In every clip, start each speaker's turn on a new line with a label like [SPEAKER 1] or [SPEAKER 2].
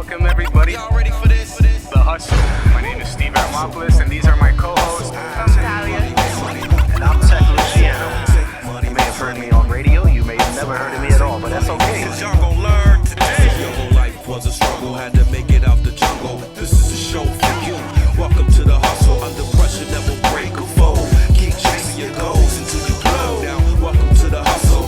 [SPEAKER 1] Welcome everybody. Y'all ready for this? The Hustle. My name is Steve Armopoulos, and these are my co-hosts. I'm Talia. And I'm Tech Luciano. You may have heard me on radio, you may have never heard of me at all, but that's okay.
[SPEAKER 2] Cause y'all gon' learn today. Your whole life was a struggle, had to make it out the jungle. This is a show for you. Welcome to the hustle, under pressure never break a fold. Keep chasing your goals until you blow. Now, welcome to the hustle.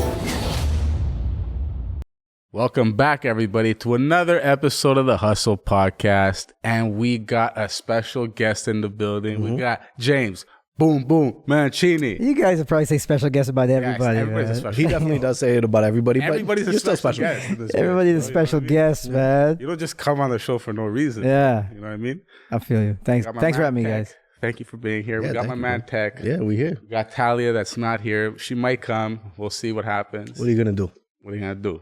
[SPEAKER 3] Welcome back, everybody, to another episode of the Hustle Podcast. And we got a special guest in the building. We got James Boom Boom Mancini.
[SPEAKER 4] You guys will probably say special guest about everybody.
[SPEAKER 3] Yeah, everybody's a
[SPEAKER 4] man.
[SPEAKER 3] special
[SPEAKER 5] He definitely does say it about everybody, but
[SPEAKER 3] Everybody's a
[SPEAKER 5] you're still
[SPEAKER 3] special
[SPEAKER 5] special.
[SPEAKER 3] guest in this
[SPEAKER 4] Everybody's a
[SPEAKER 3] place,
[SPEAKER 4] special
[SPEAKER 3] you know what I mean?
[SPEAKER 4] guest, man.
[SPEAKER 3] You don't just come on the show for no reason.
[SPEAKER 4] Yeah.
[SPEAKER 3] You know what I mean?
[SPEAKER 4] I feel you. Thanks
[SPEAKER 3] Got my
[SPEAKER 4] for
[SPEAKER 3] man
[SPEAKER 4] having me,
[SPEAKER 3] Tech.
[SPEAKER 4] guys.
[SPEAKER 3] Thank you for being here.
[SPEAKER 5] Yeah,
[SPEAKER 3] we got my
[SPEAKER 5] thank you,
[SPEAKER 3] man
[SPEAKER 5] man.
[SPEAKER 3] Tech.
[SPEAKER 5] Yeah, we here.
[SPEAKER 3] We got Talia that's not here. She might come. We'll see what happens.
[SPEAKER 5] What are you gonna do?
[SPEAKER 3] What are you going to do?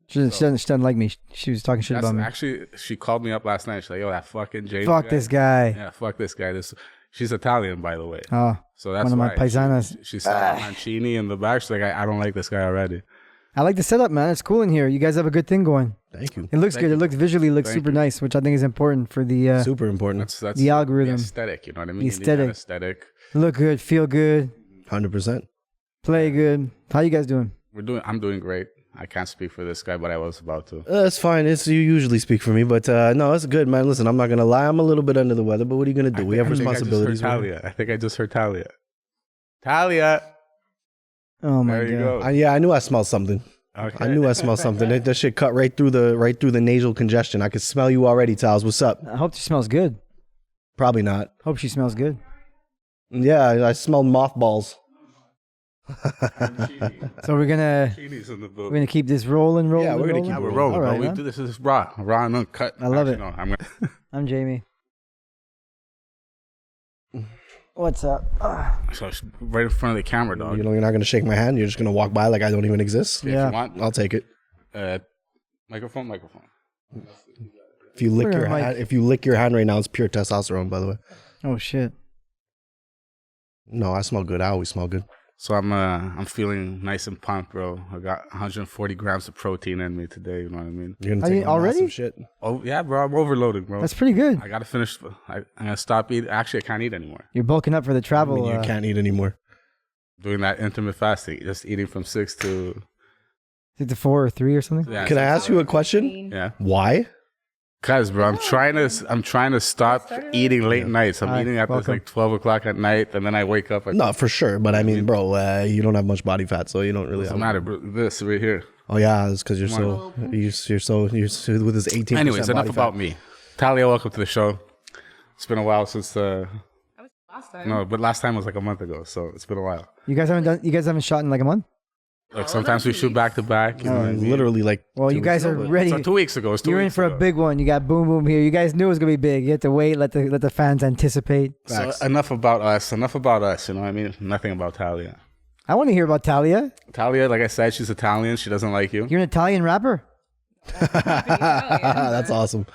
[SPEAKER 4] She doesn't like me. She was talking shit about me.
[SPEAKER 3] Actually, she called me up last night. She's like, yo, that fucking James
[SPEAKER 4] Fuck
[SPEAKER 3] guy.
[SPEAKER 4] this guy.
[SPEAKER 3] Yeah, fuck this guy. She's Italian, by the way.
[SPEAKER 4] Oh,
[SPEAKER 3] So that's
[SPEAKER 4] one of my
[SPEAKER 3] why
[SPEAKER 4] paisanas.
[SPEAKER 3] She saw Mancini in the back. She's like, I don't like this guy already.
[SPEAKER 4] I like the setup, man. It's cool in here. You guys have a good thing going.
[SPEAKER 5] Thank you.
[SPEAKER 4] It looks
[SPEAKER 3] Thank
[SPEAKER 4] good.
[SPEAKER 3] you.
[SPEAKER 4] It looks visually super
[SPEAKER 3] you.
[SPEAKER 4] nice, which I think is important for the
[SPEAKER 5] Super important.
[SPEAKER 3] That's
[SPEAKER 4] the algorithm.
[SPEAKER 3] aesthetic. You know what I mean?
[SPEAKER 4] The
[SPEAKER 3] You need that aesthetic.
[SPEAKER 4] look good, feel good,
[SPEAKER 5] 100%.
[SPEAKER 4] play good. How you guys doing?
[SPEAKER 3] I'm doing great. I can't speak for this guy, but I was about to.
[SPEAKER 5] It's fine. You usually speak for me, but no, it's good, man. Listen, I'm not gonna lie. I'm a little bit under the weather, but what are you gonna do? We have responsibilities.
[SPEAKER 3] I think I just heard Talia. Talia.
[SPEAKER 4] Oh my
[SPEAKER 3] There you
[SPEAKER 4] god.
[SPEAKER 3] go.
[SPEAKER 5] Yeah, I knew I smelled something.
[SPEAKER 3] Okay.
[SPEAKER 5] I knew I smelled something. That shit cut right through the nasal congestion. I could smell you already, Tals. What's up?
[SPEAKER 4] I hope she smells good.
[SPEAKER 5] Probably not.
[SPEAKER 4] Hope she smells good.
[SPEAKER 5] Yeah, I smelled mothballs.
[SPEAKER 4] So we're gonna keep this rolling.
[SPEAKER 5] Yeah, we're gonna keep
[SPEAKER 3] Yeah, we're
[SPEAKER 5] rolling.
[SPEAKER 3] rolling,
[SPEAKER 4] All right,
[SPEAKER 3] bro. We
[SPEAKER 4] man.
[SPEAKER 3] do this is raw and uncut.
[SPEAKER 4] I love it.
[SPEAKER 3] No, I'm gonna.
[SPEAKER 4] I'm Jamie. What's up?
[SPEAKER 3] So it's right in front of the camera, dog.
[SPEAKER 5] You're not gonna shake my hand. You're just gonna walk by like I don't even exist.
[SPEAKER 3] If
[SPEAKER 4] Yeah.
[SPEAKER 3] you want,
[SPEAKER 5] I'll take it.
[SPEAKER 3] microphone.
[SPEAKER 5] If you lick
[SPEAKER 4] Where
[SPEAKER 5] your
[SPEAKER 4] am I?
[SPEAKER 5] hand, if you lick your hand right now, it's pure testosterone. By the way.
[SPEAKER 4] Oh shit.
[SPEAKER 5] No, I smell good. I always smell good.
[SPEAKER 3] So I'm feeling nice and pumped, bro. I got 140 grams of protein in me today. You know what I mean?
[SPEAKER 5] You're gonna
[SPEAKER 4] Are
[SPEAKER 5] take
[SPEAKER 4] you
[SPEAKER 5] a
[SPEAKER 4] already?
[SPEAKER 5] massive shit.
[SPEAKER 3] Oh yeah, bro. I'm overloaded, bro.
[SPEAKER 4] That's pretty good.
[SPEAKER 3] I gotta finish. I'm gonna stop eating. Actually, I can't eat anymore.
[SPEAKER 4] You're bulking up for the
[SPEAKER 5] I
[SPEAKER 4] travel.
[SPEAKER 5] mean, you can't eat anymore.
[SPEAKER 3] Doing that intermittent fasting, just eating from 6 to.
[SPEAKER 4] Is it 4 or 3 or something?
[SPEAKER 3] Yeah,
[SPEAKER 5] Can I ask you a question?
[SPEAKER 3] Yeah,
[SPEAKER 5] Why?
[SPEAKER 3] cause bro, I'm trying to stop eating late nights. I'm
[SPEAKER 4] All right,
[SPEAKER 3] eating at this
[SPEAKER 4] welcome.
[SPEAKER 3] like 12 o'clock at night, and then I wake up.
[SPEAKER 5] No, for sure. But I mean, bro, you don't have much body fat, so you don't really.
[SPEAKER 3] Doesn't matter, bro. This right here.
[SPEAKER 5] Oh yeah, it's because you're so with this 18%.
[SPEAKER 3] Anyways, enough
[SPEAKER 5] body
[SPEAKER 3] about
[SPEAKER 5] fat.
[SPEAKER 3] me. Talia, welcome to the show. It's been a while since.
[SPEAKER 6] That was last time.
[SPEAKER 3] No, but last time was like a month ago, so it's been a while.
[SPEAKER 4] You guys haven't shot in like a month?
[SPEAKER 3] Like sometimes we shoot back to back. You know what I mean?
[SPEAKER 5] Literally, like.
[SPEAKER 4] Well,
[SPEAKER 5] 2
[SPEAKER 4] you guys
[SPEAKER 5] weeks
[SPEAKER 4] are
[SPEAKER 5] ago.
[SPEAKER 4] ready.
[SPEAKER 3] So 2 weeks ago. It's 2
[SPEAKER 4] You're in
[SPEAKER 3] weeks
[SPEAKER 4] for
[SPEAKER 3] ago.
[SPEAKER 4] a big one. You got Boom Boom here. You guys knew it was gonna be big. You have to wait. Let the fans anticipate.
[SPEAKER 3] So enough about us. You know what I mean? Nothing about Talia.
[SPEAKER 4] I want to hear about Talia.
[SPEAKER 3] Talia, like I said, she's Italian. She doesn't like you.
[SPEAKER 4] You're an Italian rapper.
[SPEAKER 5] That's awesome.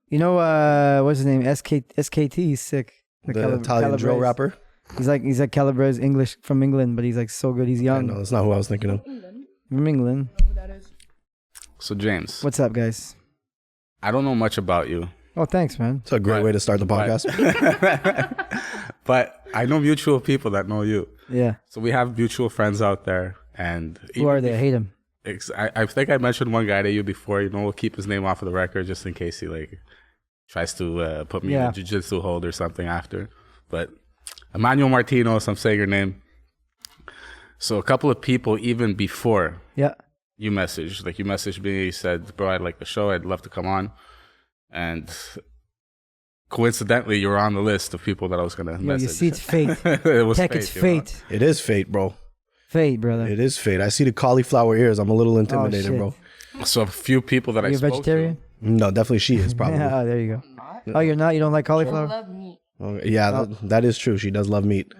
[SPEAKER 4] You know what's his name? SKT. He's sick.
[SPEAKER 5] The Italian drill
[SPEAKER 4] Calabrese.
[SPEAKER 5] rapper.
[SPEAKER 4] He's like Calabrese English from England, but he's like so good. He's young
[SPEAKER 5] No, that's not who I was thinking of.
[SPEAKER 4] from England.
[SPEAKER 3] So James,
[SPEAKER 4] What's up, guys?
[SPEAKER 3] I don't know much about you,
[SPEAKER 4] Oh, thanks, man.
[SPEAKER 5] It's a great way to start the podcast.
[SPEAKER 3] but I know mutual people that know you.
[SPEAKER 4] Yeah.
[SPEAKER 3] So we have mutual friends out there, and
[SPEAKER 4] Who are they? I hate him.
[SPEAKER 3] I think I mentioned one guy to you before. You know, we'll keep his name off of the record just in case he like tries to put me in a jiu-jitsu hold or something after. But Emmanuel Martinos, I'm saying your name. So a couple of people even before
[SPEAKER 4] Yeah.
[SPEAKER 3] you messaged me, you said, bro, I like the show, I'd love to come on. And coincidentally, you were on the list of people that I was going to
[SPEAKER 4] Yo,
[SPEAKER 3] message.
[SPEAKER 4] you see, it's fate.
[SPEAKER 3] It was
[SPEAKER 4] Tech,
[SPEAKER 3] fate,
[SPEAKER 4] it's
[SPEAKER 3] you know?
[SPEAKER 4] fate.
[SPEAKER 5] It is fate, bro.
[SPEAKER 4] Fate, brother.
[SPEAKER 5] It is fate. I see the cauliflower ears. I'm a little intimidated,
[SPEAKER 4] shit.
[SPEAKER 5] bro.
[SPEAKER 3] So a few people that I
[SPEAKER 4] You're a
[SPEAKER 3] spoke
[SPEAKER 4] vegetarian?
[SPEAKER 5] No, definitely she is probably.
[SPEAKER 4] Yeah, oh, there you go. Oh, you're not? You don't like cauliflower?
[SPEAKER 6] love meat.
[SPEAKER 5] Oh, yeah, that is true. She does love meat.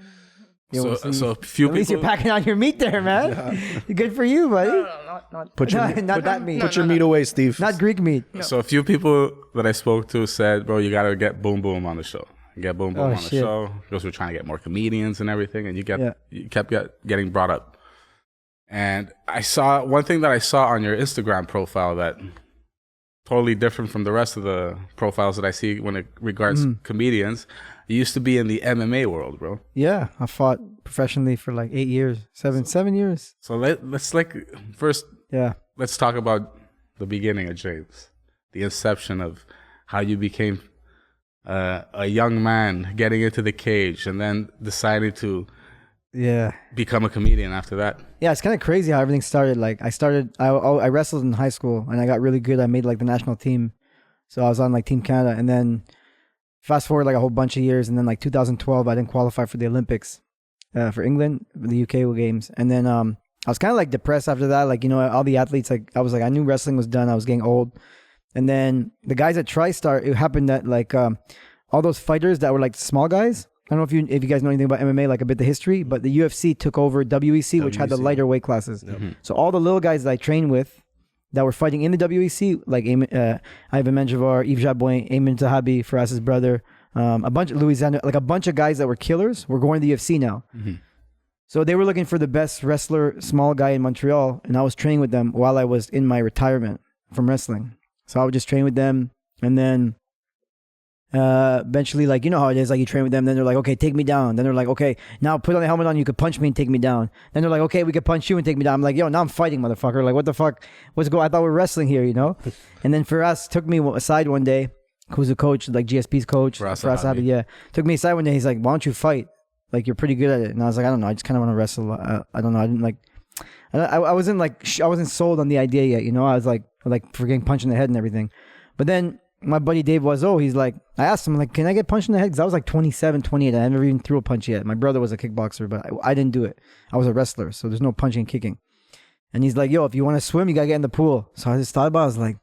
[SPEAKER 4] Yo,
[SPEAKER 3] to. So a few
[SPEAKER 4] At least
[SPEAKER 3] people.
[SPEAKER 4] you're packing on your meat there, man. Good for you, buddy.
[SPEAKER 6] Not.
[SPEAKER 5] Put your
[SPEAKER 4] Not that meat.
[SPEAKER 5] put your meat away, Steve.
[SPEAKER 4] Not Greek meat.
[SPEAKER 3] So a few people that I spoke to said, bro, you got to get Boom Boom on the show. Get Boom Boom
[SPEAKER 4] Oh,
[SPEAKER 3] on the
[SPEAKER 4] shit.
[SPEAKER 3] show. Because we're trying to get more comedians and everything. And you
[SPEAKER 4] Yeah.
[SPEAKER 3] kept getting brought up. And I saw one thing that I saw on your Instagram profile that totally different from the rest of the profiles that I see when it regards comedians. You used to be in the MMA world, bro.
[SPEAKER 4] Yeah, I fought professionally for like 8 years, seven years.
[SPEAKER 3] So let's first.
[SPEAKER 4] Yeah.
[SPEAKER 3] Let's talk about the beginning of James, the inception of how you became a young man getting into the cage and then deciding to become a comedian after that.
[SPEAKER 4] Yeah, it's kind of crazy how everything started. Like I wrestled in high school and I got really good. I made like the national team. So I was on like Team Canada, and then fast forward like a whole bunch of years, and then like 2012 I didn't qualify for the Olympics for England, the UK games. And then I was kind of like depressed after that. Like, you know, all the athletes, like I was like, I knew wrestling was done. I was getting old. And then the guys at Tristar, it happened that like all those fighters that were like small guys. I don't know if you guys know anything about MMA, like a bit of the history, but the UFC took over WEC, which had the lighter weight classes. Mm-hmm. So all the little guys that I trained with that were fighting in the WEC, like Ivan Menjivar, Yves Jabouin, Firas Zahabi, brother, a bunch of Louisiana, like a bunch of guys that were killers were going to the UFC now. Mm-hmm. So they were looking for the best wrestler, small guy in Montreal, and I was training with them while I was in my retirement from wrestling. So I would just train with them, and then eventually, like, you know how it is, like you train with them, then they're like, okay, take me down. Then they're like, okay, now put on the helmet on, you could punch me and take me down. Then they're like, okay, we could punch you and take me down. I'm like, yo, now I'm fighting, motherfucker. Like, what the fuck? What's going on? I thought we were wrestling here, you know? And then Firas took me aside one day, who's a coach, like GSP's coach. Firas Zahabi, yeah. Took me aside one day, he's like, why don't you fight? Like, you're pretty good at it. And I was like, I don't know, I just kind of want to wrestle. I don't know, I didn't like, I wasn't like, I wasn't sold on the idea yet, you know? I was like for getting punched in the head and everything. But then my buddy David Loiseaux, he's like, I asked him, like, can I get punched in the head? Because I was like 27, 28. I never even threw a punch yet. My brother was a kickboxer, but I didn't do it. I was a wrestler, so there's no punching and kicking. And he's like, yo, if you want to swim, you got to get in the pool. So I just thought about it. I was like,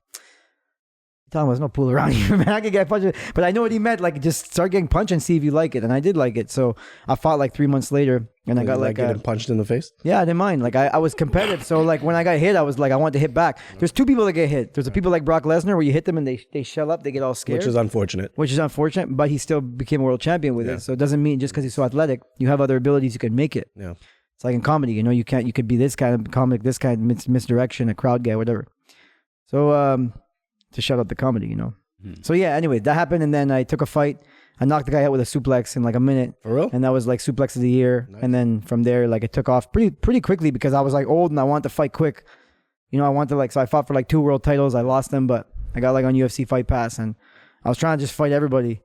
[SPEAKER 4] there's no pool around here, man. I could get punched. But I know what he meant. Like, just start getting punched and see if you like it. And I did like it. So I fought like 3 months later. And I got like
[SPEAKER 5] getting punched in the face?
[SPEAKER 4] Yeah, I didn't mind. Like, I was competitive. So like when I got hit, I was like, I wanted to hit back. There's two people that get hit. There's the people like Brock Lesnar where you hit them and they shell up. They get all scared.
[SPEAKER 5] Which is unfortunate.
[SPEAKER 4] But he still became a world champion with it. So it doesn't mean just because he's so athletic, you have other abilities, you can make it. Yeah. It's like in comedy, you know, you could be this kind of comic, this kind of misdirection, a crowd guy, whatever. So to shut up the comedy, you know. So yeah, anyway, that happened, and then I took a fight. I knocked the guy out with a suplex in like a minute.
[SPEAKER 5] For real?
[SPEAKER 4] And that was like suplex of the year. Nice. And then from there, like it took off pretty quickly because I was like old and I wanted to fight quick. You know, I wanted to like, so I fought for like 2 world titles. I lost them, but I got like on UFC Fight Pass, and I was trying to just fight everybody.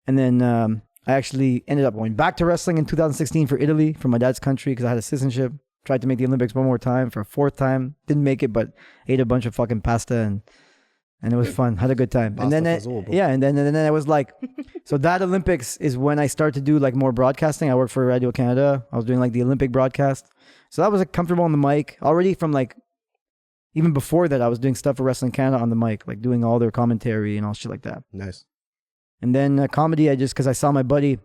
[SPEAKER 4] And then I actually ended up going back to wrestling in 2016 for Italy, for my dad's country, because I had a citizenship. Tried to make the Olympics one more time for a 4th time. Didn't make it, but ate a bunch of fucking pasta and it was fun. Had a good time. And then, and then I was like, so that Olympics is when I started to do like more broadcasting. I worked for Radio Canada. I was doing like the Olympic broadcast. So that was like comfortable on the mic. Already from like, even before that, I was doing stuff for Wrestling Canada on the mic, like doing all their commentary and all shit like that.
[SPEAKER 5] Nice.
[SPEAKER 4] And then comedy, because I saw my buddy,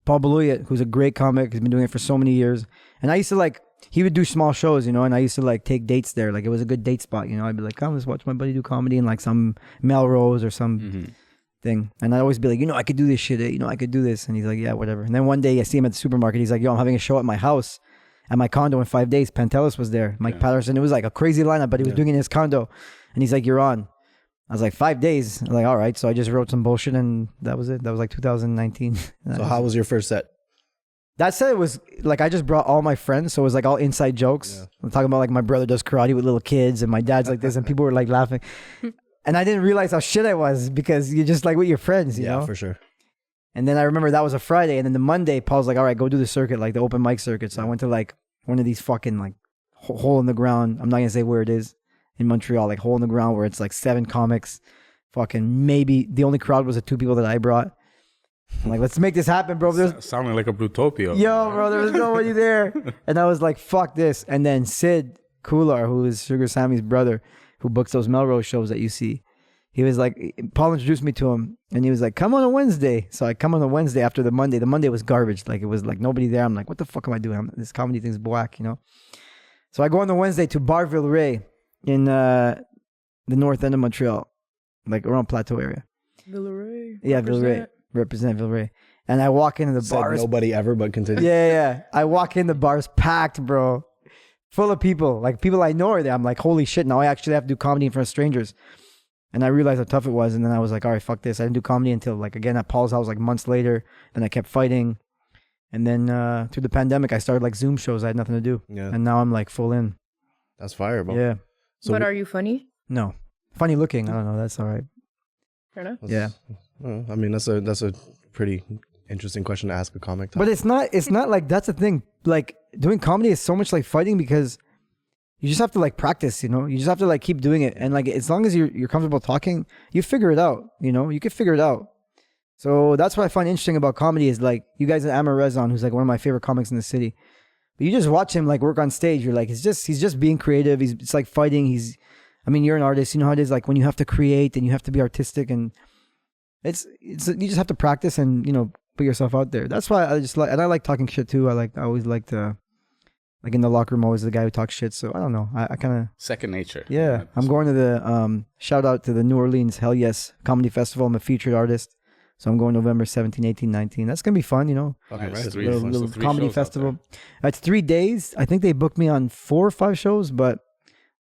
[SPEAKER 4] Paul Baluyot, who's a great comic. He's been doing it for so many years. And I used to like, he would do small shows, you know, and I used to like take dates there. Like it was a good date spot, you know. I'd be like, come, let's watch my buddy do comedy in like some Melrose or some thing. And I'd always be like, you know, I could do this shit. You know, I could do this. And he's like, yeah, whatever. And then one day I see him at the supermarket. He's like, yo, I'm having a show at my house, at my condo in 5 days. Pantelis was there, Mike Patterson. It was like a crazy lineup, but he was doing it in his condo. And he's like, you're on. I was like, 5 days. I'm like, all right. So I just wrote some bullshit and that was it. That was like 2019.
[SPEAKER 5] So how was your first set?
[SPEAKER 4] That said, it was like I just brought all my friends, so it was like all inside jokes. Yeah. I'm talking about like my brother does karate with little kids, and my dad's like this, and people were like laughing. And I didn't realize how shit I was because you're just like with your friends, you know?
[SPEAKER 5] Yeah, for sure.
[SPEAKER 4] And then I remember that was a Friday, and then the Monday, Paul's like, all right, go do the circuit, like the open mic circuit. So I went to like one of these fucking like hole in the ground. I'm not gonna say where it is in Montreal, like hole in the ground where it's like 7 comics. Fucking maybe the only crowd was the 2 people that I brought. I'm like, let's make this happen, bro.
[SPEAKER 3] Sounding like a Brutopia.
[SPEAKER 4] Yo, bro, there was nobody there. And I was like, fuck this. And then Sid Kular, who is Sugar Sammy's brother, who books those Melrose shows that you see, he was like, Paul introduced me to him, and he was like, come on a Wednesday. So I come on a Wednesday after the Monday. The Monday was garbage. Like, it was like nobody there. I'm like, what the fuck am I doing? This comedy thing's black, you know? So I go on the Wednesday to Bar Villeray in the north end of Montreal, like around Plateau area.
[SPEAKER 6] Villeray.
[SPEAKER 4] Yeah, Villeray. Represent Villeray. And I walk into the bar.
[SPEAKER 5] Nobody ever, but continue.
[SPEAKER 4] Yeah. I walk in, the bar's packed, bro. Full of people. Like people I know are there. I'm like, holy shit, now I actually have to do comedy in front of strangers. And I realized how tough it was. And then I was like, all right, fuck this. I didn't do comedy until like, again, at Paul's house, like months later. Then I kept fighting. And then through the pandemic, I started like Zoom shows. I had nothing to do.
[SPEAKER 5] Yeah.
[SPEAKER 4] And now I'm like full in.
[SPEAKER 5] That's fire, bro.
[SPEAKER 4] Yeah.
[SPEAKER 5] So
[SPEAKER 6] But are you funny?
[SPEAKER 4] No. Funny looking. I don't know. That's all right.
[SPEAKER 6] Fair enough.
[SPEAKER 4] Yeah.
[SPEAKER 5] I mean, that's a pretty interesting question to ask a comic.
[SPEAKER 4] But it's not like that's the thing. Like doing comedy is so much like fighting because you just have to like practice, you know? You just have to like keep doing it. And like as long as you're comfortable talking, you figure it out, you know? You can figure it out. So that's what I find interesting about comedy is like you guys at Amar Rezon, who's like one of my favorite comics in the city. But you just watch him like work on stage. You're like, he's just being creative. It's like fighting. You're an artist. You know how it is like when you have to create and you have to be artistic and it's you just have to practice and, you know, put yourself out there. That's why I just like, and I like talking shit too. I always like to, like in the locker room, always the guy who talks shit. So I don't know. I kind of
[SPEAKER 3] second nature.
[SPEAKER 4] Yeah. I'm going to the, shout out to the New Orleans Hell Yes Comedy Festival. I'm a featured artist. So I'm going November 17, 18, 19. That's going to be fun, you know.
[SPEAKER 5] fucking
[SPEAKER 3] Nice.
[SPEAKER 5] right.
[SPEAKER 3] Three-
[SPEAKER 4] Little
[SPEAKER 3] three
[SPEAKER 4] comedy
[SPEAKER 3] shows out
[SPEAKER 4] festival. It's 3 days. I think they booked me on 4 or 5 shows, but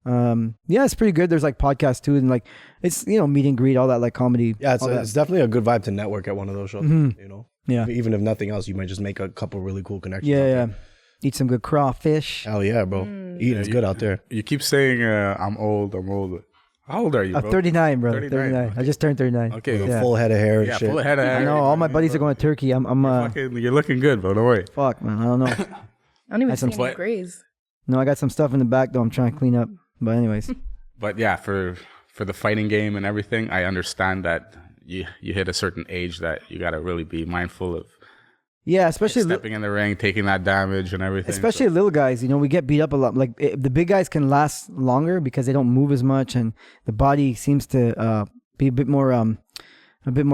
[SPEAKER 4] yeah, it's pretty good. There's like podcasts too, and like it's, you know, meet and greet, all that like comedy.
[SPEAKER 5] Yeah,
[SPEAKER 4] all that.
[SPEAKER 5] it's definitely a good vibe to network at one of those shows.
[SPEAKER 4] Mhm.
[SPEAKER 5] You know,
[SPEAKER 4] Yeah.
[SPEAKER 5] even if nothing else, you might just make a couple really cool connections.
[SPEAKER 4] Yeah,
[SPEAKER 5] out
[SPEAKER 4] yeah.
[SPEAKER 5] there.
[SPEAKER 4] Eat some good crawfish.
[SPEAKER 5] Hell yeah, bro. Eating's good out there.
[SPEAKER 3] You keep saying I'm old. How old are you, bro?
[SPEAKER 4] 39, bro.
[SPEAKER 3] 39.
[SPEAKER 4] 39. I just turned 39.
[SPEAKER 3] Okay,
[SPEAKER 5] With a
[SPEAKER 4] Yeah.
[SPEAKER 5] full head of hair and
[SPEAKER 3] Yeah,
[SPEAKER 5] shit.
[SPEAKER 3] full head of hair.
[SPEAKER 4] I know all my buddies are going to Turkey. I'm
[SPEAKER 3] You're looking good, bro. Don't worry.
[SPEAKER 4] fuck, man. I don't know.
[SPEAKER 6] I don't even
[SPEAKER 4] That's
[SPEAKER 6] see
[SPEAKER 4] some
[SPEAKER 6] any
[SPEAKER 3] sweat.
[SPEAKER 6] grays.
[SPEAKER 4] No, I got some stuff in the back though. I'm trying to clean up. But anyways,
[SPEAKER 3] But yeah, for the fighting game and everything, I understand that you hit a certain age that you got to really be mindful of
[SPEAKER 4] yeah, especially
[SPEAKER 3] stepping in the ring, taking that damage and everything.
[SPEAKER 4] especially little guys. You know, we get beat up a lot. Like the big guys can last longer because they don't move as much, and the body seems to be a bit more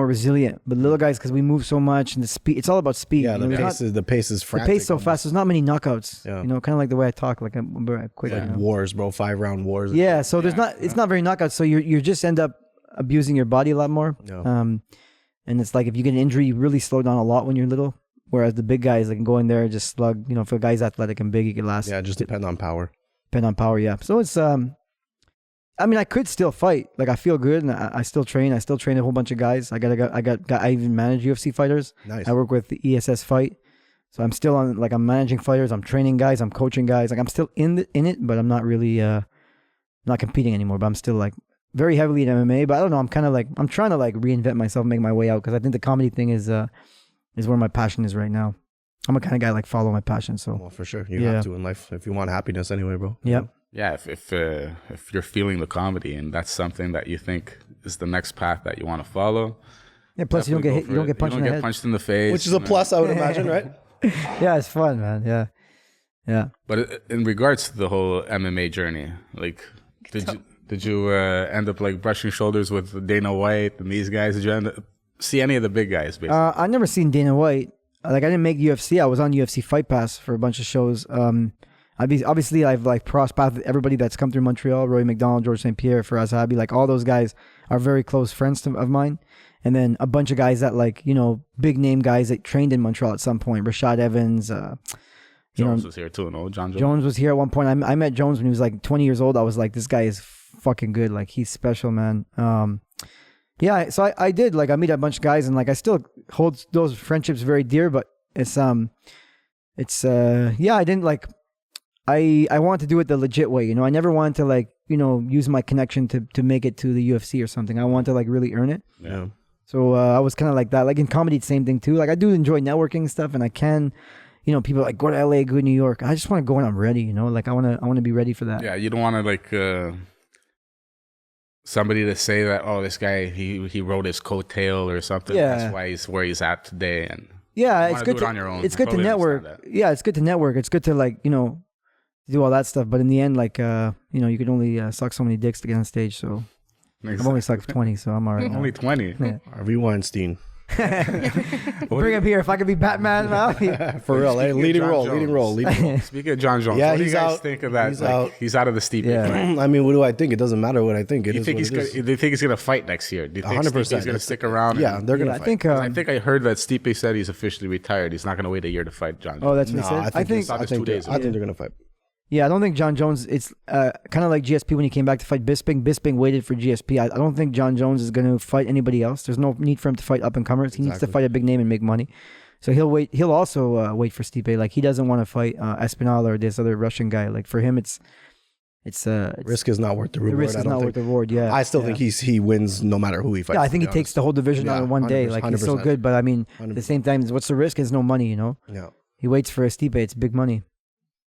[SPEAKER 4] resilient. But little guys, because we move so much and the speed, it's all about speed.
[SPEAKER 5] Yeah,
[SPEAKER 4] you know,
[SPEAKER 5] the
[SPEAKER 4] there's not-
[SPEAKER 5] pace is
[SPEAKER 4] the
[SPEAKER 5] frantic.
[SPEAKER 4] pace so
[SPEAKER 5] almost.
[SPEAKER 4] fast. There's not many knockouts.
[SPEAKER 5] Yeah.
[SPEAKER 4] You know, kind of like the way I talk. Like I'm very quick.
[SPEAKER 5] Like
[SPEAKER 4] you know?
[SPEAKER 5] wars, bro. 5-round wars. and
[SPEAKER 4] Yeah,
[SPEAKER 5] shit.
[SPEAKER 4] so it's not very knockouts. So you just end up abusing your body a lot more.
[SPEAKER 5] Yeah.
[SPEAKER 4] And it's like if you get an injury, you really slow down a lot when you're little. Whereas the big guys, they can go in there and just slug. You know, if a guy's athletic and big, he can last.
[SPEAKER 5] Yeah, just depend on power.
[SPEAKER 4] Depend on power, yeah. So it's I mean, I could still fight. Like I feel good, and I still train. I still train a whole bunch of guys. I even manage UFC fighters.
[SPEAKER 5] Nice.
[SPEAKER 4] I work with the ESS Fight, so I'm still on. Like I'm managing fighters. I'm training guys. I'm coaching guys. Like I'm still in it, but I'm not really not competing anymore. But I'm still like very heavily in MMA. But I don't know. I'm kind of like I'm trying to like reinvent myself, make my way out because I think the comedy thing is where my passion is right now. I'm a kind of guy like follow my passion. So
[SPEAKER 5] Well, for sure. You
[SPEAKER 4] Yeah.
[SPEAKER 5] have to in life if you want happiness anyway, bro.
[SPEAKER 4] yeah.
[SPEAKER 3] Yeah, if you're feeling the comedy and that's something that you think is the next path that you want to follow.
[SPEAKER 4] Yeah. Plus, you don't get hit. You don't get punched in the head.
[SPEAKER 3] punched in the face,
[SPEAKER 5] Which is a plus, I would imagine, right?
[SPEAKER 4] Yeah, it's fun, man. Yeah. Yeah.
[SPEAKER 3] But in regards to the whole MMA journey, like, did you end up like brushing shoulders with Dana White and these guys? Did you end up see any of the big guys? Basically,
[SPEAKER 4] I never seen Dana White. Like I didn't make UFC. I was on UFC Fight Pass for a bunch of shows. Obviously I've like crossed paths with everybody that's come through Montreal. Roy McDonald, George St. Pierre, Firas Zahabi. Like all those guys are very close friends of mine. And then a bunch of guys that like, you know, big name guys that trained in Montreal at some point. Rashad Evans.
[SPEAKER 3] Jones was here too, no? John Jones.
[SPEAKER 4] Jones was here at one point. I met Jones when he was like 20 years old. I was like, this guy is fucking good. Like he's special, man. Yeah, so I did like I meet a bunch of guys and like I still hold those friendships very dear, but it's I didn't like I wanted to do it the legit way, you know. I never wanted to like, you know, use my connection to make it to the UFC or something. I wanted to like really earn it.
[SPEAKER 5] Yeah.
[SPEAKER 4] So I was kind of like that. Like in comedy, it's the same thing too. Like I do enjoy networking and stuff, and I can, you know, people are like go to LA, go to New York. I just want to go when I'm ready, you know. Like I want to be ready for that.
[SPEAKER 3] Yeah, you don't want to like somebody to say that, oh, this guy he wrote his coattail or something.
[SPEAKER 4] Yeah.
[SPEAKER 3] That's why he's where he's at today. And
[SPEAKER 4] Yeah,
[SPEAKER 3] you
[SPEAKER 4] it's
[SPEAKER 3] wanna
[SPEAKER 4] good
[SPEAKER 3] do
[SPEAKER 4] to
[SPEAKER 3] it on your own.
[SPEAKER 4] It's
[SPEAKER 3] I
[SPEAKER 4] good to
[SPEAKER 3] totally
[SPEAKER 4] network.
[SPEAKER 3] understand
[SPEAKER 4] Yeah, it's good to network. It's good to like, you know, do all that stuff. But in the end, like, you know, you could only suck so many dicks to get on stage. So I've only sucked 20, so I'm all right. now.
[SPEAKER 3] only 20.
[SPEAKER 4] Yeah.
[SPEAKER 5] Harvey Weinstein.
[SPEAKER 4] Bring him here. If I could be Batman, I'll be.
[SPEAKER 5] For real, hey,
[SPEAKER 3] Speaking
[SPEAKER 5] leading
[SPEAKER 3] of
[SPEAKER 5] role,
[SPEAKER 3] John
[SPEAKER 5] leading
[SPEAKER 3] Jones.
[SPEAKER 5] role, leading role.
[SPEAKER 3] Speaking of John Jones,
[SPEAKER 5] Yeah,
[SPEAKER 3] what do you
[SPEAKER 5] he's
[SPEAKER 3] guys
[SPEAKER 5] out.
[SPEAKER 3] think of that?
[SPEAKER 5] He's
[SPEAKER 3] Like,
[SPEAKER 5] out.
[SPEAKER 3] he's out of the steep.
[SPEAKER 4] Yeah.
[SPEAKER 5] I mean, what do I think? It doesn't matter what I think. It
[SPEAKER 3] Do you
[SPEAKER 5] is
[SPEAKER 3] think
[SPEAKER 5] what
[SPEAKER 3] he's
[SPEAKER 5] it
[SPEAKER 3] gonna?
[SPEAKER 5] is.
[SPEAKER 3] Do you think he's gonna fight next year? Do you think
[SPEAKER 5] 100%.
[SPEAKER 3] Stipe's gonna stick around?
[SPEAKER 5] Yeah,
[SPEAKER 3] and-
[SPEAKER 5] they're gonna
[SPEAKER 4] I
[SPEAKER 5] fight.
[SPEAKER 4] think.
[SPEAKER 3] I think I heard that Stipe said he's officially retired. He's not gonna wait a year to fight John Jones.
[SPEAKER 4] Oh, that's what
[SPEAKER 5] No,
[SPEAKER 4] he said.
[SPEAKER 5] I think
[SPEAKER 3] saw this 2 days
[SPEAKER 5] I
[SPEAKER 3] ago.
[SPEAKER 5] think they're gonna fight.
[SPEAKER 4] Yeah, I don't think John Jones. It's kind of like GSP when he came back to fight Bisping. Bisping waited for GSP. I don't think John Jones is going to fight anybody else. There's no need for him to fight up and comers. He needs to fight a big name and make money. So he'll wait. He'll also wait for Stipe. Like he doesn't want to fight Espinal or this other Russian guy. Like for him, it's
[SPEAKER 5] risk is not worth the reward.
[SPEAKER 4] The risk is not worth the reward. Yeah,
[SPEAKER 5] I still think he wins no matter who he fights.
[SPEAKER 4] Yeah, I think he takes the whole division on in one day. Like he's so good. But I mean,
[SPEAKER 5] 100%.
[SPEAKER 4] at the same time, what's the risk? Is no money. You know.
[SPEAKER 5] Yeah.
[SPEAKER 4] He waits for Stipe. It's big money.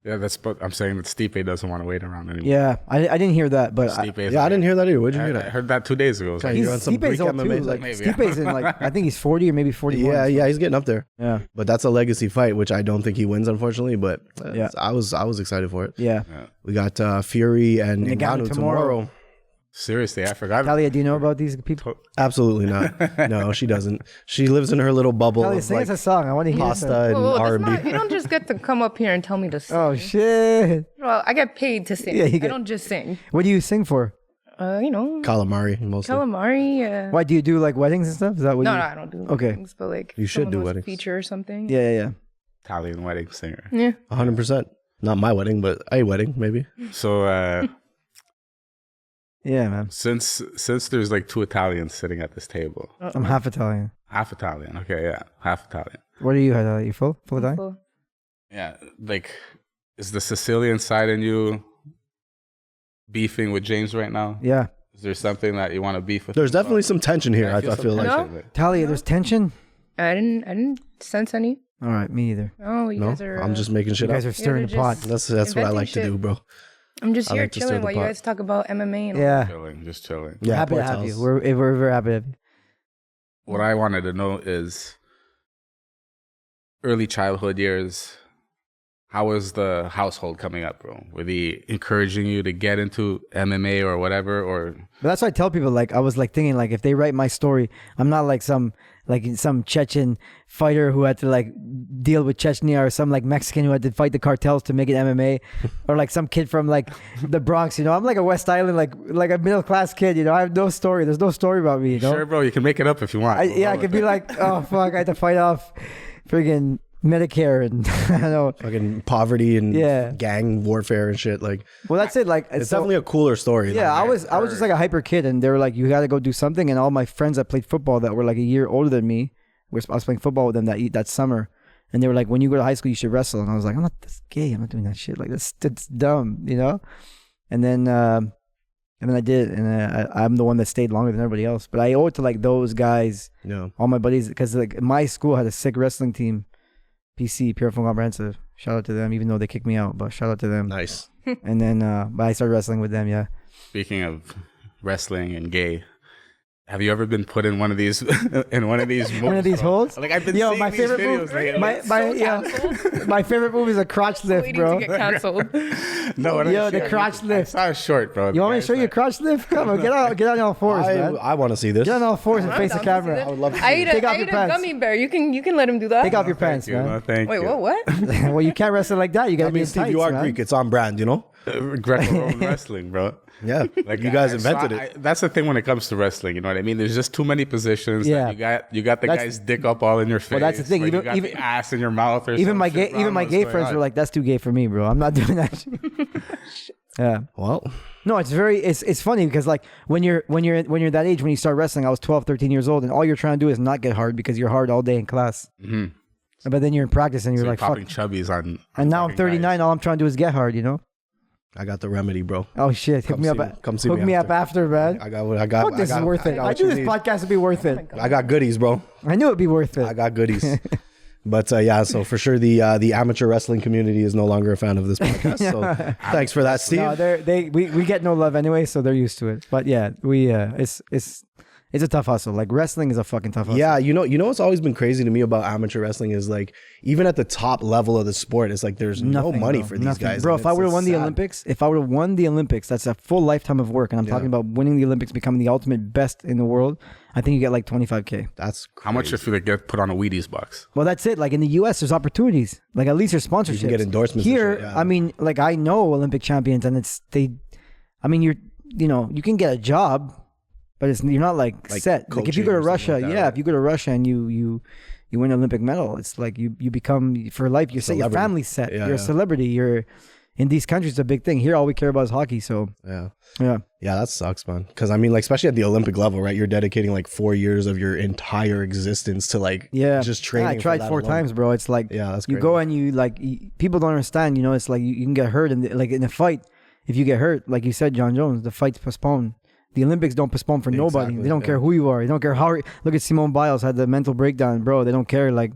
[SPEAKER 3] Yeah, I'm saying that Stipe doesn't want to wait around anymore.
[SPEAKER 4] Yeah, I didn't hear that, but
[SPEAKER 5] I didn't hear that either. Where'd you hear that?
[SPEAKER 3] I heard that 2 days ago.
[SPEAKER 5] Okay, you're on some
[SPEAKER 4] Stipe's
[SPEAKER 5] Greek
[SPEAKER 4] old too.
[SPEAKER 5] MMA.
[SPEAKER 4] Like,
[SPEAKER 3] maybe.
[SPEAKER 4] Stipe's in like I think he's 40 or maybe 41.
[SPEAKER 5] Yeah, he's getting up there.
[SPEAKER 4] Yeah.
[SPEAKER 5] But that's a legacy fight, which I don't think he wins, unfortunately. But
[SPEAKER 4] Yeah.
[SPEAKER 5] I was excited for it.
[SPEAKER 4] Yeah.
[SPEAKER 5] We got Fury and
[SPEAKER 4] Ngannou
[SPEAKER 5] Ngannou tomorrow.
[SPEAKER 3] Seriously, I forgot.
[SPEAKER 4] Talia, do you know about these people?
[SPEAKER 5] Absolutely not. No, she doesn't. She lives in her little bubble
[SPEAKER 4] Talia,
[SPEAKER 5] of
[SPEAKER 4] sing us
[SPEAKER 5] like
[SPEAKER 4] a song. I want to hear
[SPEAKER 5] pasta and
[SPEAKER 6] Whoa, that's
[SPEAKER 5] R&B.
[SPEAKER 6] not, you don't just get to come up here and tell me to sing.
[SPEAKER 4] Oh shit!
[SPEAKER 6] Well, I get paid to sing.
[SPEAKER 4] Yeah, you
[SPEAKER 6] I
[SPEAKER 4] get-
[SPEAKER 6] don't just sing.
[SPEAKER 4] What do you sing for?
[SPEAKER 6] You know,
[SPEAKER 5] Calamari mostly.
[SPEAKER 6] calamari.
[SPEAKER 4] Why do you do like weddings and stuff? Is that what?
[SPEAKER 6] No,
[SPEAKER 4] you...
[SPEAKER 6] no, I don't do
[SPEAKER 4] Okay.
[SPEAKER 6] weddings, but like
[SPEAKER 5] You should
[SPEAKER 6] someone
[SPEAKER 5] do
[SPEAKER 6] wants a
[SPEAKER 5] weddings.
[SPEAKER 6] feature or something.
[SPEAKER 4] Yeah.
[SPEAKER 3] Italian wedding singer.
[SPEAKER 6] Yeah.
[SPEAKER 5] 100%. Not my wedding, but a wedding maybe.
[SPEAKER 3] So
[SPEAKER 4] Yeah, man.
[SPEAKER 3] since there's like 2 Italians sitting at this table,
[SPEAKER 4] I'm half Italian.
[SPEAKER 3] half Italian. Okay, yeah, half Italian.
[SPEAKER 4] What are you? You full Italian?
[SPEAKER 6] Cool.
[SPEAKER 3] Yeah, like is the Sicilian side in you beefing with James right now?
[SPEAKER 4] Yeah.
[SPEAKER 3] Is there something that you want to beef with?
[SPEAKER 5] There's
[SPEAKER 3] him about?
[SPEAKER 5] definitely some tension here. I feel like.
[SPEAKER 6] No.
[SPEAKER 4] Talia, there's tension.
[SPEAKER 6] I didn't sense any.
[SPEAKER 4] All right, me either.
[SPEAKER 6] Oh, you
[SPEAKER 5] No,
[SPEAKER 6] guys are.
[SPEAKER 5] I'm just making
[SPEAKER 4] You
[SPEAKER 5] shit
[SPEAKER 4] guys
[SPEAKER 5] up.
[SPEAKER 4] are stirring the
[SPEAKER 6] are
[SPEAKER 4] pot.
[SPEAKER 6] just-
[SPEAKER 5] That's what I like to
[SPEAKER 6] inventing
[SPEAKER 5] do, bro.
[SPEAKER 6] I'm just
[SPEAKER 5] I
[SPEAKER 6] here
[SPEAKER 5] like to stir
[SPEAKER 6] chilling
[SPEAKER 5] the
[SPEAKER 6] while you
[SPEAKER 5] pot.
[SPEAKER 6] guys talk about MMA. And
[SPEAKER 4] Yeah.
[SPEAKER 3] Just chilling.
[SPEAKER 5] Yeah,
[SPEAKER 4] happy to
[SPEAKER 5] poor
[SPEAKER 4] have
[SPEAKER 5] Tals.
[SPEAKER 4] you. We're very happy to have you.
[SPEAKER 3] What I wanted to know is early childhood years. How was the household coming up, bro? Were they encouraging you to get into MMA or whatever? Or
[SPEAKER 4] But that's why I tell people, like, I was like thinking, like, if they write my story, I'm not like some Chechen fighter who had to like deal with Chechnya, or some like Mexican who had to fight the cartels to make it MMA, or like some kid from like the Bronx. You know, I'm like a West Island, like a middle class kid. You know, I have no story. There's no story about me. You know,
[SPEAKER 3] sure, bro, you can make it up if you want.
[SPEAKER 4] I could be like, oh fuck, I had to fight off friggin' Medicare and I don't know.
[SPEAKER 5] Fucking poverty and
[SPEAKER 4] Yeah.
[SPEAKER 5] gang warfare and shit. Like,
[SPEAKER 4] Well, that's it. Like,
[SPEAKER 5] it's
[SPEAKER 4] so-
[SPEAKER 5] definitely a cooler story.
[SPEAKER 4] Yeah, I was just like a hyper kid, and they were like, "You got to go do something." And all my friends that played football that were like a year older than me, I was playing football with them that summer, and they were like, "When you go to high school, you should wrestle." And I was like, "I'm not this gay. I'm not doing that shit. Like that's dumb, you know." And then I did, and I'm the one that stayed longer than everybody else. But I owe it to like those guys,
[SPEAKER 5] Yeah.
[SPEAKER 4] all my buddies, because like my school had a sick wrestling team, PC Pure Fun Comprehensive. Shout out to them, even though they kicked me out. But shout out to them.
[SPEAKER 5] Nice.
[SPEAKER 4] And then, but I started wrestling with them. Yeah.
[SPEAKER 3] Speaking of wrestling and gay, have you ever been put in one of these moves,
[SPEAKER 4] One of these
[SPEAKER 3] bro?
[SPEAKER 4] holes?
[SPEAKER 3] Like I've been
[SPEAKER 4] Yo,
[SPEAKER 3] seeing
[SPEAKER 4] my
[SPEAKER 3] these
[SPEAKER 4] favorite
[SPEAKER 3] videos.
[SPEAKER 4] move-
[SPEAKER 3] Like,
[SPEAKER 4] my favorite move is a crotch lift,
[SPEAKER 6] waiting
[SPEAKER 4] bro.
[SPEAKER 6] to get canceled.
[SPEAKER 3] no, when I
[SPEAKER 4] Yo,
[SPEAKER 3] see
[SPEAKER 4] the
[SPEAKER 3] it,
[SPEAKER 4] crotch
[SPEAKER 3] I
[SPEAKER 4] lift.
[SPEAKER 3] saw it short, bro.
[SPEAKER 4] You want me to show you a crotch lift? Come on, get on all fours, man.
[SPEAKER 5] I want to see this.
[SPEAKER 4] Get on all fours and
[SPEAKER 6] I'm
[SPEAKER 4] face the
[SPEAKER 6] down to see
[SPEAKER 4] camera.
[SPEAKER 6] that.
[SPEAKER 5] I would love to
[SPEAKER 6] I
[SPEAKER 5] see
[SPEAKER 6] ate
[SPEAKER 4] Take
[SPEAKER 6] a,
[SPEAKER 4] off
[SPEAKER 6] I
[SPEAKER 4] your
[SPEAKER 6] ate a
[SPEAKER 4] pants.
[SPEAKER 6] gummy bear. You can let him do that.
[SPEAKER 4] Take off your
[SPEAKER 3] Thank
[SPEAKER 4] pants,
[SPEAKER 3] you, no,
[SPEAKER 4] man.
[SPEAKER 3] thank
[SPEAKER 6] Wait,
[SPEAKER 3] you.
[SPEAKER 6] what?
[SPEAKER 4] Well, you can't wrestle like that. You
[SPEAKER 5] I
[SPEAKER 4] gotta be
[SPEAKER 5] mean,
[SPEAKER 4] in
[SPEAKER 5] Steve,
[SPEAKER 4] tights,
[SPEAKER 5] you are
[SPEAKER 4] man.
[SPEAKER 5] Greek. It's on brand, you know?
[SPEAKER 3] Greco-Roman wrestling, bro.
[SPEAKER 5] Yeah.
[SPEAKER 3] Like
[SPEAKER 5] you guys
[SPEAKER 3] I
[SPEAKER 5] invented
[SPEAKER 3] saw-
[SPEAKER 5] it.
[SPEAKER 3] That's the thing when it comes to wrestling. You know what I mean? There's just too many positions.
[SPEAKER 4] Yeah.
[SPEAKER 3] That you got the
[SPEAKER 4] That's-
[SPEAKER 3] guy's dick up all in your face.
[SPEAKER 4] Well, that's the thing.
[SPEAKER 3] or
[SPEAKER 4] Even-
[SPEAKER 3] you got
[SPEAKER 4] even-
[SPEAKER 3] the ass in your mouth. Or
[SPEAKER 4] Even
[SPEAKER 3] some
[SPEAKER 4] my
[SPEAKER 3] shit,
[SPEAKER 4] gay,
[SPEAKER 3] bro. I
[SPEAKER 4] even
[SPEAKER 3] don't
[SPEAKER 4] my
[SPEAKER 3] know
[SPEAKER 4] gay
[SPEAKER 3] what's
[SPEAKER 4] friends
[SPEAKER 3] going
[SPEAKER 4] were
[SPEAKER 3] on.
[SPEAKER 4] like, "That's too gay for me, bro. I'm not doing that." shit." Yeah.
[SPEAKER 5] Well,
[SPEAKER 4] No, it's funny because like when you're that age, when you start wrestling, I was 12, 13 years old, and all you're trying to do is not get hard because you're hard all day in class.
[SPEAKER 3] Mhm.
[SPEAKER 4] But then you're in practice and you're
[SPEAKER 3] So
[SPEAKER 4] like, "Fuck."
[SPEAKER 3] popping chubbies on.
[SPEAKER 4] And now I'm
[SPEAKER 3] fucking
[SPEAKER 4] 39.
[SPEAKER 3] guys.
[SPEAKER 4] All I'm trying to do is get hard, you know?
[SPEAKER 5] I got the remedy, bro.
[SPEAKER 4] Oh shit! Hook
[SPEAKER 5] Come
[SPEAKER 4] me
[SPEAKER 5] see
[SPEAKER 4] up.
[SPEAKER 5] me. Come see
[SPEAKER 4] Hook
[SPEAKER 5] me
[SPEAKER 4] me up
[SPEAKER 5] after.
[SPEAKER 4] after, man.
[SPEAKER 5] I got.
[SPEAKER 4] Fuck, this is worth it.
[SPEAKER 5] got
[SPEAKER 4] I
[SPEAKER 5] what
[SPEAKER 4] knew
[SPEAKER 5] you
[SPEAKER 4] this
[SPEAKER 5] need.
[SPEAKER 4] podcast would be worth it.
[SPEAKER 5] I got goodies, bro.
[SPEAKER 4] I knew it'd be worth it.
[SPEAKER 5] I got goodies. But yeah, so for sure the amateur wrestling community is no longer a fan of this podcast. So thanks for that, Steve.
[SPEAKER 4] No, we get no love anyway, so they're used to it. But yeah, it's a tough hustle. Like wrestling is a fucking tough hustle.
[SPEAKER 5] Yeah, you know what's always been crazy to me about amateur wrestling is like even at the top level of the sport, it's like there's no money
[SPEAKER 4] bro.
[SPEAKER 5] for these
[SPEAKER 4] Nothing.
[SPEAKER 5] guys.
[SPEAKER 4] Bro,
[SPEAKER 5] and
[SPEAKER 4] if I
[SPEAKER 5] it's
[SPEAKER 4] would have won the
[SPEAKER 5] sad.
[SPEAKER 4] Olympics, that's a full lifetime of work. And I'm talking about winning the Olympics, becoming the ultimate best in the world. I think you get like $25K.
[SPEAKER 5] That's crazy.
[SPEAKER 3] How much if you get put on a Wheaties box?
[SPEAKER 4] Well, that's it. Like in the US, there's opportunities. Like at least there's sponsorships.
[SPEAKER 5] You can get endorsements and
[SPEAKER 4] Here,
[SPEAKER 5] shit, yeah.
[SPEAKER 4] I mean, like I know Olympic champions, and you can get a job, but you're not like set. Like if you go to
[SPEAKER 5] coaching or
[SPEAKER 4] Russia,
[SPEAKER 5] something like that, right?
[SPEAKER 4] if you go to Russia and you win an Olympic medal, it's like you become for life. You're set. Your
[SPEAKER 5] Celebrity.
[SPEAKER 4] family's set.
[SPEAKER 5] Yeah,
[SPEAKER 4] you're a
[SPEAKER 5] yeah.
[SPEAKER 4] celebrity. in these countries, it's a big thing. Here, all we care about is hockey. So
[SPEAKER 5] Yeah.
[SPEAKER 4] yeah,
[SPEAKER 5] Yeah, that sucks, man. Because I mean, like, especially at the Olympic level, right? You're dedicating like 4 years of your entire existence to like just training.
[SPEAKER 4] I tried
[SPEAKER 5] for
[SPEAKER 4] 4
[SPEAKER 5] that
[SPEAKER 4] times, bro. It's like
[SPEAKER 5] Yeah, that's
[SPEAKER 4] you
[SPEAKER 5] crazy.
[SPEAKER 4] go and you like people don't understand. You know, it's like you can get hurt, and like in a fight, if you get hurt, like you said, John Jones, the fight's postponed. The Olympics don't postpone for nobody.
[SPEAKER 5] Exactly,
[SPEAKER 4] They don't care who you are. They don't care how. Look at Simone Biles had the mental breakdown, bro. They don't care. Like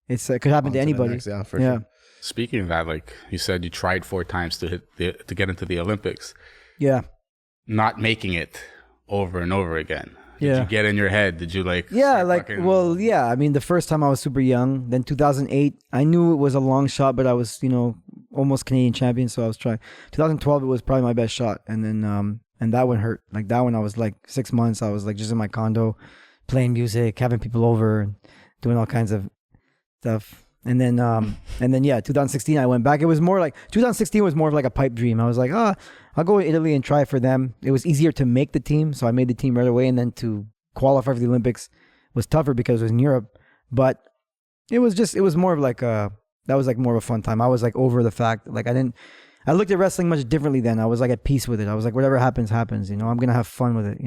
[SPEAKER 4] it's it could happen to
[SPEAKER 5] the
[SPEAKER 4] anybody.
[SPEAKER 5] next, yeah, for sure.
[SPEAKER 3] Speaking of that, like you said, you tried 4 times to to get into the Olympics,
[SPEAKER 4] Yeah.
[SPEAKER 3] not making it over and over again. Did
[SPEAKER 4] Yeah.
[SPEAKER 3] you get in your head? Did you like?
[SPEAKER 4] Yeah,
[SPEAKER 3] start
[SPEAKER 4] like,
[SPEAKER 3] fucking-
[SPEAKER 4] well, yeah. I mean, the first time I was super young. Then 2008, I knew it was a long shot, but I was, almost Canadian champion, so I was trying. 2012, it was probably my best shot, and then and that one hurt. Like that one, I was like 6 months. I was like just in my condo, playing music, having people over, and doing all kinds of stuff. And then yeah, 2016, I went back. It was more like 2016 was more of like a pipe dream. I was like, I'll go to Italy and try for them. It was easier to make the team, so I made the team right away, and then to qualify for the Olympics was tougher because it was in Europe. But it was more of like that was like more of a fun time. I was like over the fact, like I looked at wrestling much differently then. I was like at peace with it. I was like, whatever happens, happens. I'm gonna have fun with it.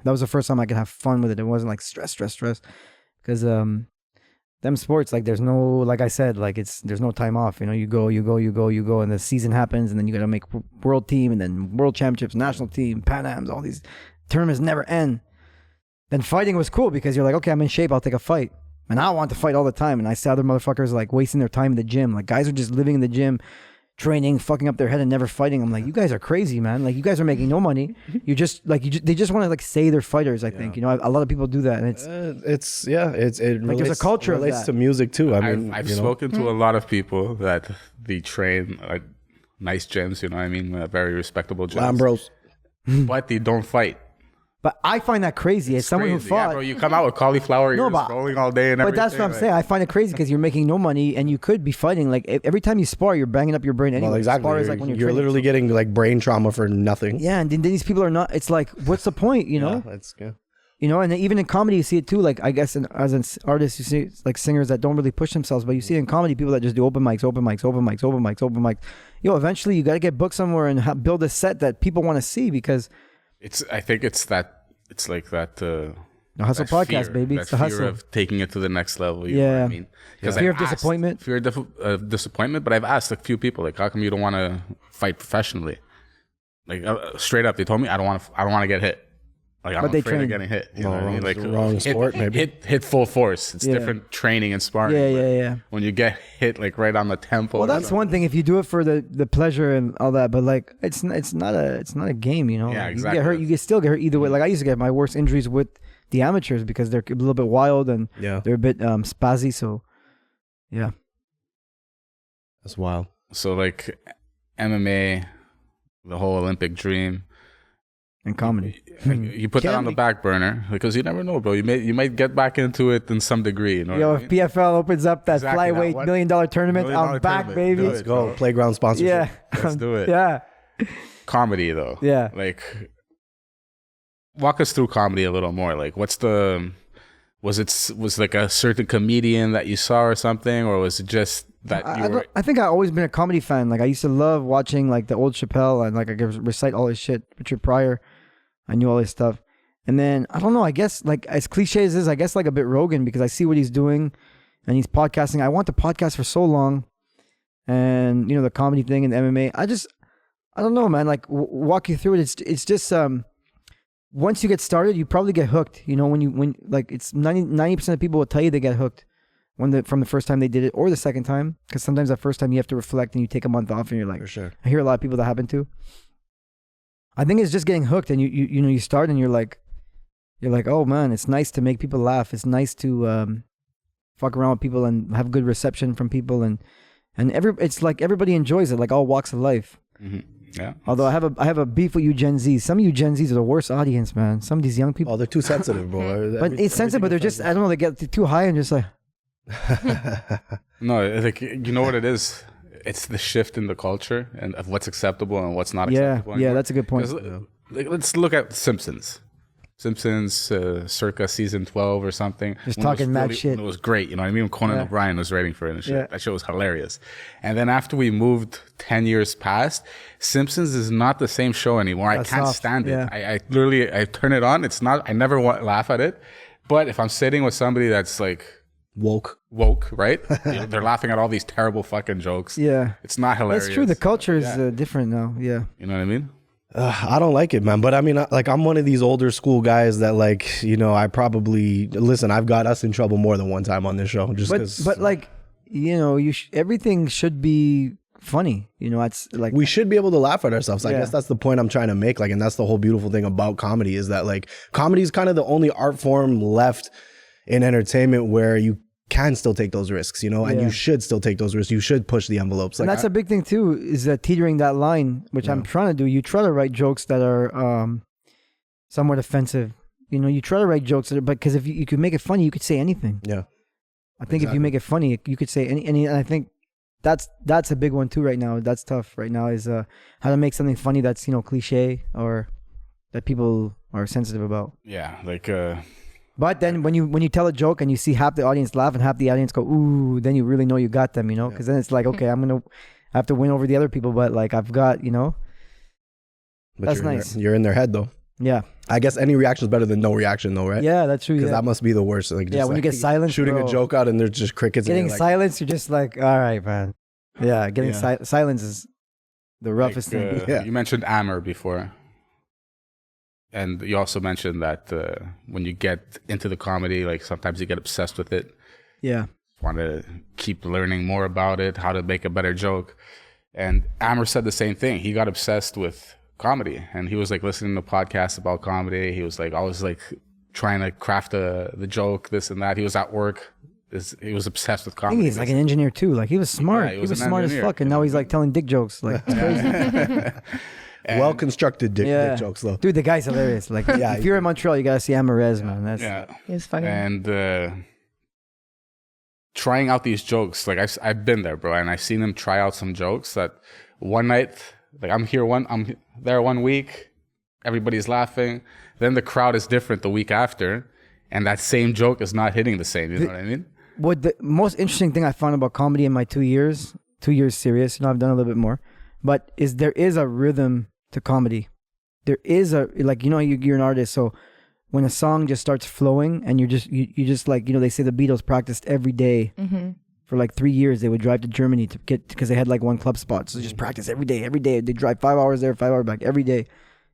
[SPEAKER 4] That was the first time I could have fun with it. It wasn't like stress, because them sports, like there's no, like I said, like there's no time off. You go, and the season happens, and then you got to make world team, and then world championships, national team, Pan Ams, all these tournaments never end. Then fighting was cool because you're like, okay, I'm in shape, I'll take a fight, and I want to fight all the time. And I see other motherfuckers like wasting their time in the gym. Like guys are just living in the gym, training, fucking up their head, and never fighting. I'm like, you guys are crazy, man. Like you guys are making no money. You just like they just want to like say they're fighters. I think a lot of people do that, and
[SPEAKER 5] it
[SPEAKER 4] like there's a culture of
[SPEAKER 5] relates
[SPEAKER 4] that.
[SPEAKER 5] to music too. I mean,
[SPEAKER 3] I've spoken to a lot of people that they train like nice gyms. You know what I mean? Very respectable gyms.
[SPEAKER 5] Lambros.
[SPEAKER 3] But they don't fight.
[SPEAKER 4] But I find that crazy as someone who
[SPEAKER 3] Crazy. Yeah,
[SPEAKER 4] fought.
[SPEAKER 3] bro, you come out with cauliflower, you're
[SPEAKER 4] but-
[SPEAKER 3] scrolling all day and
[SPEAKER 4] But
[SPEAKER 3] everything.
[SPEAKER 4] that's what I'm
[SPEAKER 3] like-
[SPEAKER 4] saying. I find it crazy because you're making no money and you could be fighting. Like every time you spar, you're banging up your brain anyway.
[SPEAKER 5] Well, exactly.
[SPEAKER 4] Spar is like when you're
[SPEAKER 5] You're
[SPEAKER 4] training.
[SPEAKER 5] literally getting like brain trauma for nothing.
[SPEAKER 4] Yeah, and then these people are not. It's like, what's the point?
[SPEAKER 5] Yeah, that's good.
[SPEAKER 4] And then even in comedy, you see it too. Like I guess as an artist, you see like singers that don't really push themselves, but you see it in comedy people that just do open mics. Eventually you got to get booked somewhere and build a set that people want to see because
[SPEAKER 3] I think it's like that.
[SPEAKER 4] the hustle
[SPEAKER 3] that
[SPEAKER 4] podcast,
[SPEAKER 3] fear,
[SPEAKER 4] baby.
[SPEAKER 3] That
[SPEAKER 4] It's the
[SPEAKER 3] fear
[SPEAKER 4] hustle.
[SPEAKER 3] of taking it to the next level. You know what
[SPEAKER 4] Yeah.
[SPEAKER 3] I mean? 'Cause
[SPEAKER 4] Fear
[SPEAKER 3] I've
[SPEAKER 4] of disappointment.
[SPEAKER 3] Fear of disappointment. But I've asked a few people, like, how come you don't want to fight professionally? Like straight up, they told me I don't want to get hit. Like I'm
[SPEAKER 4] But they
[SPEAKER 3] afraid
[SPEAKER 4] train.
[SPEAKER 3] of getting hit. You know what I mean? Like
[SPEAKER 5] wrong sport, maybe.
[SPEAKER 3] Hit full force. It's
[SPEAKER 4] Yeah.
[SPEAKER 3] different training and sparring.
[SPEAKER 4] Yeah,
[SPEAKER 3] but
[SPEAKER 4] yeah, yeah.
[SPEAKER 3] When you get hit like right on the temple.
[SPEAKER 4] Well, that's one thing if you do it for the pleasure and all that, but like it's not a game,
[SPEAKER 3] Yeah,
[SPEAKER 4] Like,
[SPEAKER 3] exactly.
[SPEAKER 4] You get hurt, you can still get hurt either way. Like I used to get my worst injuries with the amateurs because they're a little bit wild and they're a bit spazzy. So, yeah,
[SPEAKER 5] That's wild.
[SPEAKER 3] So like MMA, the whole Olympic dream.
[SPEAKER 4] and comedy.
[SPEAKER 3] You put that
[SPEAKER 4] Can
[SPEAKER 3] on the
[SPEAKER 4] be.
[SPEAKER 3] back burner because you never know, bro. You might get back into it in some degree. You know
[SPEAKER 4] Yo,
[SPEAKER 3] what I
[SPEAKER 4] if
[SPEAKER 3] mean?
[SPEAKER 4] PFL opens up that
[SPEAKER 3] Exactly, that
[SPEAKER 4] flyweight
[SPEAKER 3] one-
[SPEAKER 4] $1 million tournament,
[SPEAKER 3] $1 million
[SPEAKER 4] I'm back,
[SPEAKER 3] tournament.
[SPEAKER 4] baby.
[SPEAKER 3] Do
[SPEAKER 5] Let's
[SPEAKER 3] it,
[SPEAKER 5] go.
[SPEAKER 3] bro.
[SPEAKER 5] Playground sponsorship.
[SPEAKER 4] Yeah,
[SPEAKER 3] Let's do it.
[SPEAKER 4] Yeah,
[SPEAKER 3] Comedy though.
[SPEAKER 4] Yeah.
[SPEAKER 3] Like, walk us through comedy a little more. Like, was like a certain comedian that you saw or something, or was it just that you were?
[SPEAKER 4] I think I've always been a comedy fan. Like I used to love watching like the old Chappelle and like I could recite all his shit. Richard Pryor, I knew all his stuff. And then I don't know. I guess like as cliche as it is, I guess like a bit Rogan because I see what he's doing, and he's podcasting. I want to podcast for so long, and the comedy thing and the MMA. I don't know, man. Like walk you through it. It's just once you get started, you probably get hooked. When like it's 90% of people will tell you they get hooked from the first time they did it or the second time, because sometimes that first time you have to reflect and you take a month off and you're like,
[SPEAKER 5] For sure.
[SPEAKER 4] I hear a lot of people that happen to. I think it's just getting hooked, and you start and you're like, oh man, it's nice to make people laugh. It's nice to fuck around with people and have good reception from people, and it's like everybody enjoys it, like all walks of life.
[SPEAKER 3] Mm-hmm. Yeah.
[SPEAKER 4] Although I have a beef with you Gen Zs. Some of you Gen Zs are the worst audience, man. Some of these young people.
[SPEAKER 5] Oh, they're too sensitive, bro.
[SPEAKER 4] But it's sensitive, but they're just, I don't know, they get too high and just like.
[SPEAKER 3] No, like you know what it is. It's the shift in the culture and of what's acceptable and what's not
[SPEAKER 4] Yeah,
[SPEAKER 3] acceptable.
[SPEAKER 4] yeah,
[SPEAKER 3] anymore.
[SPEAKER 4] that's a good point.
[SPEAKER 3] 'Cause, like, let's look at The Simpsons. Simpsons, circa season 12 or something.
[SPEAKER 4] Just
[SPEAKER 3] When it was
[SPEAKER 4] talking mad shit.
[SPEAKER 3] It was great. You know what I mean? When Conan O'Brien was writing for it and shit.
[SPEAKER 4] Yeah.
[SPEAKER 3] That show was hilarious. And then after we moved 10 years past, Simpsons is not the same show anymore.
[SPEAKER 4] That's
[SPEAKER 3] I can't
[SPEAKER 4] soft.
[SPEAKER 3] stand it.
[SPEAKER 4] Yeah.
[SPEAKER 3] I literally, I turn it on. It's not, I never laugh at it. But if I'm sitting with somebody that's like
[SPEAKER 5] Woke.
[SPEAKER 3] right? You know, they're laughing at all these terrible fucking jokes.
[SPEAKER 4] Yeah.
[SPEAKER 3] It's not hilarious.
[SPEAKER 4] That's true. The culture is different now. Yeah.
[SPEAKER 3] You know what I mean?
[SPEAKER 5] I don't like it, man. But I mean, like, I'm one of these older school guys that, like, you know, I probably listen. I've got us in trouble more than one time on this show, just because.
[SPEAKER 4] But like, you know, everything should be funny. You know, it's like
[SPEAKER 5] we should be able to laugh at ourselves. I
[SPEAKER 4] Yeah.
[SPEAKER 5] guess that's the point I'm trying to make. Like, and that's the whole beautiful thing about comedy is that, like, comedy is kind of the only art form left in entertainment where you can still take those risks, you know, and
[SPEAKER 4] Yeah.
[SPEAKER 5] you should still take those risks. You should push the envelopes.
[SPEAKER 4] and
[SPEAKER 5] Like,
[SPEAKER 4] that's a big thing too, is that teetering that line, which I'm trying to do. You try to write jokes that are somewhat offensive. You know, you try to write jokes that are, but because if you could make it funny, you could say anything.
[SPEAKER 5] yeah.
[SPEAKER 4] I think if you make it funny, you could say any, and I think that's a big one too right now. That's tough right now is how to make something funny that's, you know, cliche or that people are sensitive about.
[SPEAKER 3] Yeah. Like,
[SPEAKER 4] But then when you tell a joke and you see half the audience laugh and half the audience go, ooh, then you really know you got them, you know? Because then it's like, okay, I have to win over the other people, but like I've got, you know?
[SPEAKER 5] But
[SPEAKER 4] That's
[SPEAKER 5] you're in
[SPEAKER 4] nice.
[SPEAKER 5] you're in their head though.
[SPEAKER 4] Yeah.
[SPEAKER 5] I guess any reaction is better than no reaction though, right?
[SPEAKER 4] Yeah, that's true.
[SPEAKER 5] Because
[SPEAKER 4] Yeah,
[SPEAKER 5] that must be the worst. Like, just
[SPEAKER 4] when you
[SPEAKER 5] like
[SPEAKER 4] get silence,
[SPEAKER 5] shooting
[SPEAKER 4] bro.
[SPEAKER 5] a joke out and there's just crickets.
[SPEAKER 4] Getting
[SPEAKER 5] and you're like,
[SPEAKER 4] silence, you're just like, all right, man. Yeah, getting silence is the roughest thing.
[SPEAKER 5] Yeah.
[SPEAKER 3] You mentioned Amber before. And you also mentioned that when you get into the comedy, like sometimes you get obsessed with it.
[SPEAKER 4] Yeah.
[SPEAKER 3] Want to keep learning more about it, how to make a better joke. And Amber said the same thing. He got obsessed with comedy, and he was like listening to podcasts about comedy. He was like always like trying to craft the joke, this and that. He was at work. He was obsessed with
[SPEAKER 4] I
[SPEAKER 3] comedy.
[SPEAKER 4] think he's like an engineer too. Like he was smart.
[SPEAKER 3] Yeah,
[SPEAKER 4] he was
[SPEAKER 3] an
[SPEAKER 4] smart as
[SPEAKER 3] engineer.
[SPEAKER 4] fuck, and now he's like telling dick jokes. Like it's crazy.
[SPEAKER 5] well constructed dick jokes though.
[SPEAKER 4] Dude, the guy's hilarious. Like
[SPEAKER 5] Yeah,
[SPEAKER 4] if you're in Montreal, you gotta see Amarez, man. That's
[SPEAKER 3] Yeah.
[SPEAKER 6] It's funny.
[SPEAKER 3] And trying out these jokes, like I've been there, bro, and I've seen him try out some jokes that one night, like I'm there 1 week, everybody's laughing, then the crowd is different the week after, and that same joke is not hitting the same. You know what I mean?
[SPEAKER 4] what the most interesting thing I found about comedy in my 2 years serious, you know, I've done a little bit more, but there is a rhythm to comedy. There is a, like, you know, you're an artist, so when a song just starts flowing and you just like, you know, they say the Beatles practiced every day for like 3 years. They would drive to Germany to get, because they had like one club spot, so just practice every day. They drive 5 hours there, 5 hours back every day,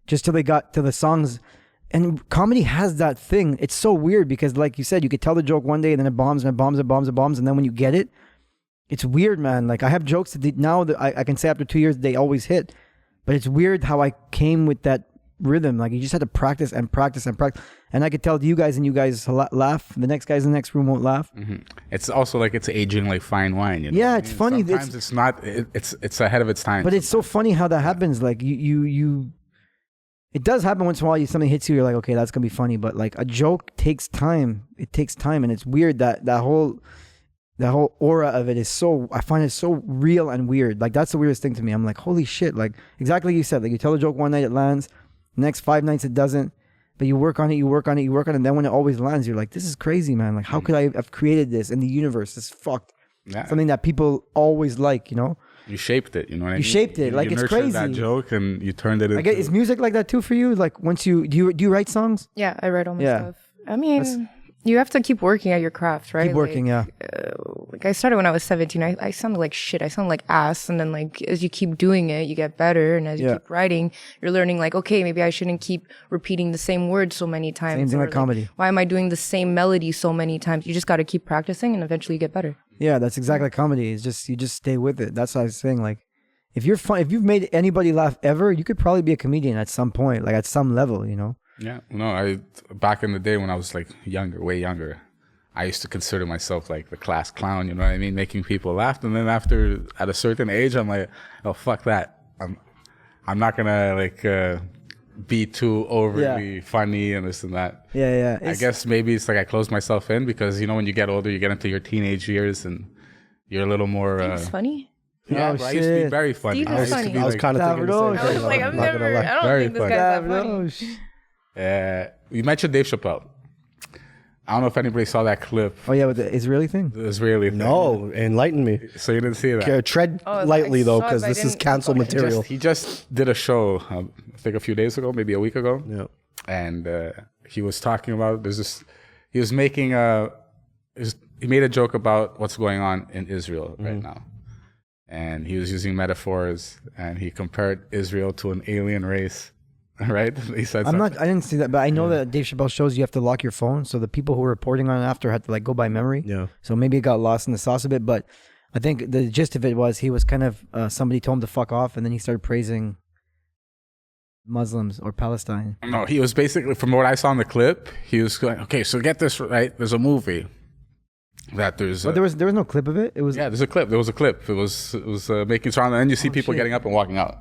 [SPEAKER 4] just till they got to the songs. And comedy has that thing. It's so weird because, like you said, you could tell the joke one day and then it bombs and it bombs and bombs and bombs, and then when you get it, it's weird, man. Like I have jokes that now that I can say after 2 years they always hit, but it's weird how I came with that rhythm. Like you just had to practice and practice and practice, and I could tell you guys laugh. The next guys in the next room won't laugh.
[SPEAKER 3] It's also like it's aging like fine wine. You know
[SPEAKER 4] Yeah,
[SPEAKER 3] what I
[SPEAKER 4] it's
[SPEAKER 3] mean?
[SPEAKER 4] funny.
[SPEAKER 3] Sometimes it's not. It's ahead of its time.
[SPEAKER 4] But it's so funny how that happens. Like you it does happen once in a while. Something hits you, you're like, okay, that's gonna be funny. But like a joke takes time. It takes time, and it's weird that whole aura of it is so, I find it so real and weird. Like that's the weirdest thing to me. I'm like, holy shit. Like exactly like you said, like you tell a joke one night, it lands. The next 5 nights it doesn't. But you work on it, and then when it always lands, you're like, this is crazy, man. Like how could I have created this in the universe? This fucked.
[SPEAKER 3] Yeah.
[SPEAKER 4] Something that people always like, you know?
[SPEAKER 3] You shaped it. You know what I mean?
[SPEAKER 4] You shaped it, like,
[SPEAKER 3] you
[SPEAKER 4] it's
[SPEAKER 3] nurtured
[SPEAKER 4] crazy.
[SPEAKER 3] that joke and you turned it into.
[SPEAKER 4] I guess, is music like that too for you? Like once do you write songs?
[SPEAKER 6] Yeah, I write all my
[SPEAKER 4] Yeah.
[SPEAKER 6] stuff. I mean, you have to keep working at your craft, right?
[SPEAKER 4] Keep working, yeah.
[SPEAKER 6] Like I started when I was 17. I sounded like shit. I sounded like ass. And then like as you keep doing it, you get better. And as you
[SPEAKER 4] Yeah.
[SPEAKER 6] keep writing, you're learning like, okay, maybe I shouldn't keep repeating the same words so many times.
[SPEAKER 4] Same thing
[SPEAKER 6] Or,
[SPEAKER 4] like comedy.
[SPEAKER 6] Why am I doing the same melody so many times? You just got to keep practicing and eventually you get better.
[SPEAKER 4] Yeah, that's exactly like comedy. It's just, you just stay with it. That's what I was saying. Like if you've made anybody laugh ever, you could probably be a comedian at some point, like at some level, you know?
[SPEAKER 3] Yeah. No, back in the day when I was like way younger, I used to consider myself like the class clown, you know what I mean? Making people laugh. And then at a certain age, I'm like, oh, fuck that. I'm not gonna like be too overly funny and this and that.
[SPEAKER 4] Yeah.
[SPEAKER 3] I guess maybe it's like I close myself in because, you know, when you get older, you get into your teenage years and you're a little more...
[SPEAKER 6] It's funny.
[SPEAKER 3] Yeah,
[SPEAKER 4] Oh,
[SPEAKER 3] bro, I used to be
[SPEAKER 4] shit.
[SPEAKER 3] very funny.
[SPEAKER 6] Steve is
[SPEAKER 3] I used to
[SPEAKER 6] funny.
[SPEAKER 3] be
[SPEAKER 5] I was
[SPEAKER 3] like,
[SPEAKER 5] kind of thinking the same
[SPEAKER 4] David
[SPEAKER 5] thing.
[SPEAKER 6] I was like,
[SPEAKER 5] I'm not gonna lie.
[SPEAKER 6] I don't
[SPEAKER 3] Very
[SPEAKER 6] think this
[SPEAKER 3] funny.
[SPEAKER 6] guy's that funny.
[SPEAKER 3] You mentioned Dave Chappelle. I don't know if anybody saw that clip.
[SPEAKER 4] Oh yeah, with the Israeli thing.
[SPEAKER 3] The Israeli thing.
[SPEAKER 5] No, enlighten me.
[SPEAKER 3] So you didn't see that?
[SPEAKER 5] Okay, tread lightly
[SPEAKER 6] I
[SPEAKER 5] though,
[SPEAKER 6] saw it,
[SPEAKER 5] because
[SPEAKER 6] but I
[SPEAKER 5] this is
[SPEAKER 6] didn't-
[SPEAKER 5] cancel
[SPEAKER 6] okay.
[SPEAKER 5] material.
[SPEAKER 3] He just did a show, I think a few days ago, maybe a week ago.
[SPEAKER 5] Yeah.
[SPEAKER 3] And he was talking about he was making he made a joke about what's going on in Israel right now. And he was using metaphors, and he compared Israel to an alien race. Right? He said
[SPEAKER 4] I didn't see that, but I know that Dave Chappelle shows you have to lock your phone. So the people who were reporting on it after had to like go by memory.
[SPEAKER 5] Yeah.
[SPEAKER 4] So maybe it got lost in the sauce a bit, but I think the gist of it was he was kind of somebody told him to fuck off, and then he started praising Muslims or Palestine.
[SPEAKER 3] No, he was basically, from what I saw in the clip, he was going, okay, so get this right. There's a movie that there's.
[SPEAKER 4] But there was no clip of it. It was
[SPEAKER 3] Yeah, there's a clip. There was a clip. It was making sure, and then you see people
[SPEAKER 4] shit.
[SPEAKER 3] getting up and walking out.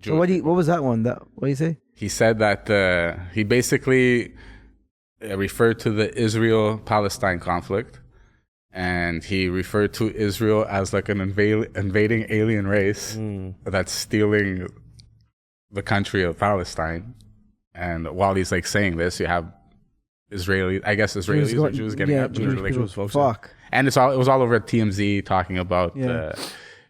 [SPEAKER 4] So what was that one? What do you say?
[SPEAKER 3] He said that he basically referred to the Israel-Palestine conflict, and he referred to Israel as like an invading alien race that's stealing the country of Palestine. And while he's like saying this, you have Israelis or Jews getting up.
[SPEAKER 4] Jewish folks. Fuck.
[SPEAKER 3] And it was all over TMZ talking about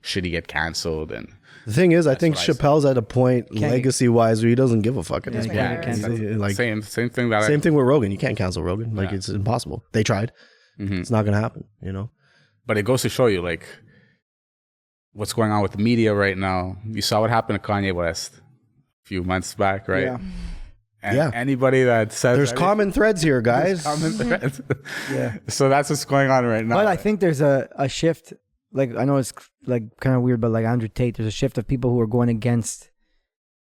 [SPEAKER 3] should he get canceled and.
[SPEAKER 5] The thing is, I think
[SPEAKER 3] what I
[SPEAKER 5] Chappelle's at a point, legacy-wise, where he doesn't give a fuck at this point.
[SPEAKER 3] Yeah,
[SPEAKER 5] Like,
[SPEAKER 3] same thing that
[SPEAKER 5] same thing with Rogan. You can't cancel Rogan. Like, it's impossible. They tried. It's not gonna happen. You know.
[SPEAKER 3] But it goes to show you, like, what's going on with the media right now. You saw what happened to Kanye West a few months back, right?
[SPEAKER 4] Yeah.
[SPEAKER 3] And anybody that says
[SPEAKER 5] There's common threads here, guys.
[SPEAKER 3] common threads.
[SPEAKER 4] Yeah.
[SPEAKER 3] So that's what's going on right now.
[SPEAKER 4] But I think there's a shift. Like, I know it's like kind of weird, but like Andrew Tate, there's a shift of people who are going against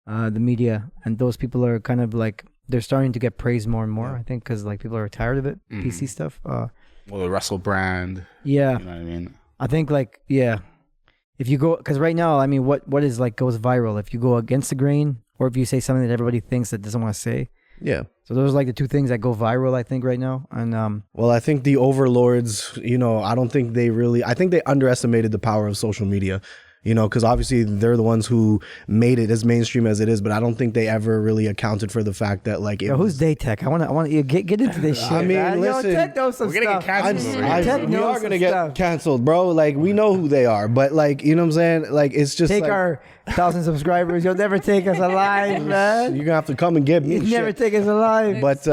[SPEAKER 4] the media, and those people are kind of like they're starting to get praised more and more. I think because like people are tired of it, PC stuff.
[SPEAKER 3] Well, the Russell brand.
[SPEAKER 4] Yeah,
[SPEAKER 3] You know what I mean?
[SPEAKER 4] I think like if you go, because right now, I mean, what is like goes viral? If you go against the grain, or if you say something that everybody thinks that doesn't want to say.
[SPEAKER 5] Yeah.
[SPEAKER 4] So those are like the two things that go viral, I think, right now. And
[SPEAKER 5] Well, I think the overlords, I don't think I think they underestimated the power of social media, because obviously they're the ones who made it as mainstream as it is, but I don't think they ever really accounted for the fact that like
[SPEAKER 4] who's Daytech? I want to get into this shit.
[SPEAKER 5] I mean,
[SPEAKER 4] man.
[SPEAKER 5] listen,
[SPEAKER 4] Yo, Tech knows some
[SPEAKER 3] we're gonna
[SPEAKER 4] stuff.
[SPEAKER 3] get canceled over here.
[SPEAKER 4] Tech
[SPEAKER 5] we
[SPEAKER 4] knows
[SPEAKER 5] are
[SPEAKER 4] some
[SPEAKER 5] gonna get
[SPEAKER 4] stuff.
[SPEAKER 5] canceled, bro. Like we know who they are, but like you know what I'm saying? Like it's just
[SPEAKER 4] Take
[SPEAKER 5] like,
[SPEAKER 4] our 1,000 subscribers. You'll never take us alive, man.
[SPEAKER 5] you're gonna have to come and get me.
[SPEAKER 4] You'll never
[SPEAKER 5] shit.
[SPEAKER 4] take us alive.
[SPEAKER 5] But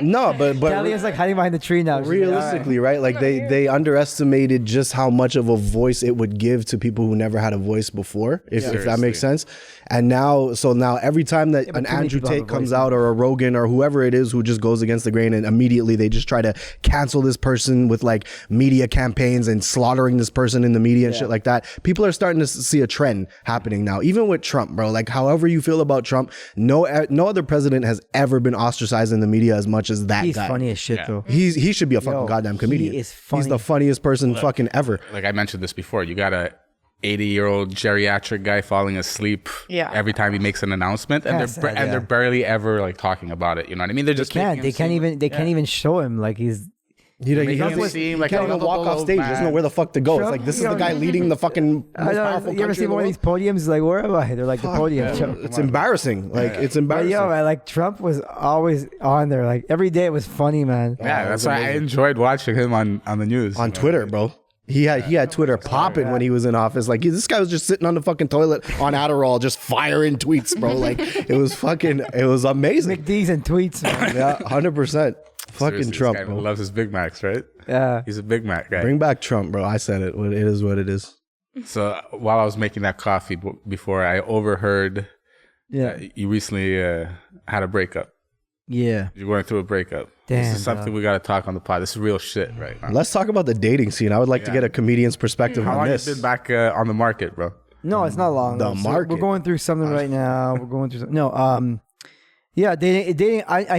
[SPEAKER 5] no, but
[SPEAKER 4] Talia's like hiding behind the tree now. She's like,
[SPEAKER 5] realistically, right? Like they underestimated just how much of a voice it would give to people who never had a voice before, if that makes sense. And now every time that
[SPEAKER 4] but
[SPEAKER 5] an
[SPEAKER 4] too many
[SPEAKER 5] Andrew
[SPEAKER 4] people have
[SPEAKER 5] Tate
[SPEAKER 4] a
[SPEAKER 5] comes
[SPEAKER 4] voice
[SPEAKER 5] out or a Rogan or whoever it is who just goes against the grain and immediately they just try to cancel this person with like media campaigns and slaughtering this person in the media and shit like that. People are starting to see a trend happening now, even with Trump, bro. Like however you feel about Trump, no other president has ever been ostracized in the media as much as that
[SPEAKER 4] He's
[SPEAKER 5] guy.
[SPEAKER 4] funny as shit, though.
[SPEAKER 5] He should be a fucking goddamn comedian.
[SPEAKER 4] He is funny.
[SPEAKER 5] He's the funniest person fucking ever.
[SPEAKER 3] Like I mentioned this before, you got a 80-year-old geriatric guy falling asleep every time he makes an announcement, and they're barely ever like talking about it. You know what I mean? They're just
[SPEAKER 4] They can't even show him like he's.
[SPEAKER 5] He
[SPEAKER 3] seem like
[SPEAKER 5] can't
[SPEAKER 3] a
[SPEAKER 5] even walk
[SPEAKER 3] lovable
[SPEAKER 5] off stage. He doesn't know where the fuck to go.
[SPEAKER 4] Trump,
[SPEAKER 5] It's like this is the guy leading the fucking most
[SPEAKER 4] I
[SPEAKER 5] powerful
[SPEAKER 4] know, you ever
[SPEAKER 5] country
[SPEAKER 4] see
[SPEAKER 5] in the
[SPEAKER 4] one of these
[SPEAKER 5] world.
[SPEAKER 4] podiums? Like, where am I? They're like the podium.
[SPEAKER 5] It's embarrassing. Like it's
[SPEAKER 4] But
[SPEAKER 5] embarrassing.
[SPEAKER 4] yo, man, like Trump was always on there. Like every day it was funny, man.
[SPEAKER 3] Yeah, that's why I enjoyed watching him on the news.
[SPEAKER 5] On Twitter, bro. He had Twitter popping when he was in office. Like this guy was just sitting on the fucking toilet on Adderall, just firing tweets, bro. Like it was amazing.
[SPEAKER 4] McD's and tweets. Man.
[SPEAKER 5] Yeah, 100%. Fucking
[SPEAKER 3] Seriously,
[SPEAKER 5] Trump,
[SPEAKER 3] this guy
[SPEAKER 5] bro.
[SPEAKER 3] loves his Big Macs, right?
[SPEAKER 4] Yeah.
[SPEAKER 3] He's a Big Mac guy.
[SPEAKER 5] Bring back Trump, bro. I said it. It is what it is.
[SPEAKER 3] So while I was making that coffee before, I overheard
[SPEAKER 4] Yeah.
[SPEAKER 3] you recently had a breakup.
[SPEAKER 4] Yeah.
[SPEAKER 3] You're going through a breakup.
[SPEAKER 4] Damn,
[SPEAKER 3] this is something
[SPEAKER 4] dog.
[SPEAKER 3] we got to talk on the pod. This is real shit right now.
[SPEAKER 5] Let's talk about the dating scene. I would like to get a comedian's perspective
[SPEAKER 3] How
[SPEAKER 5] on
[SPEAKER 3] long
[SPEAKER 5] this.
[SPEAKER 3] you been back on the market, bro?
[SPEAKER 4] No, it's not long.
[SPEAKER 5] The
[SPEAKER 4] though. So
[SPEAKER 5] market.
[SPEAKER 4] we're going through something right now. We're going through no. Yeah, dating. I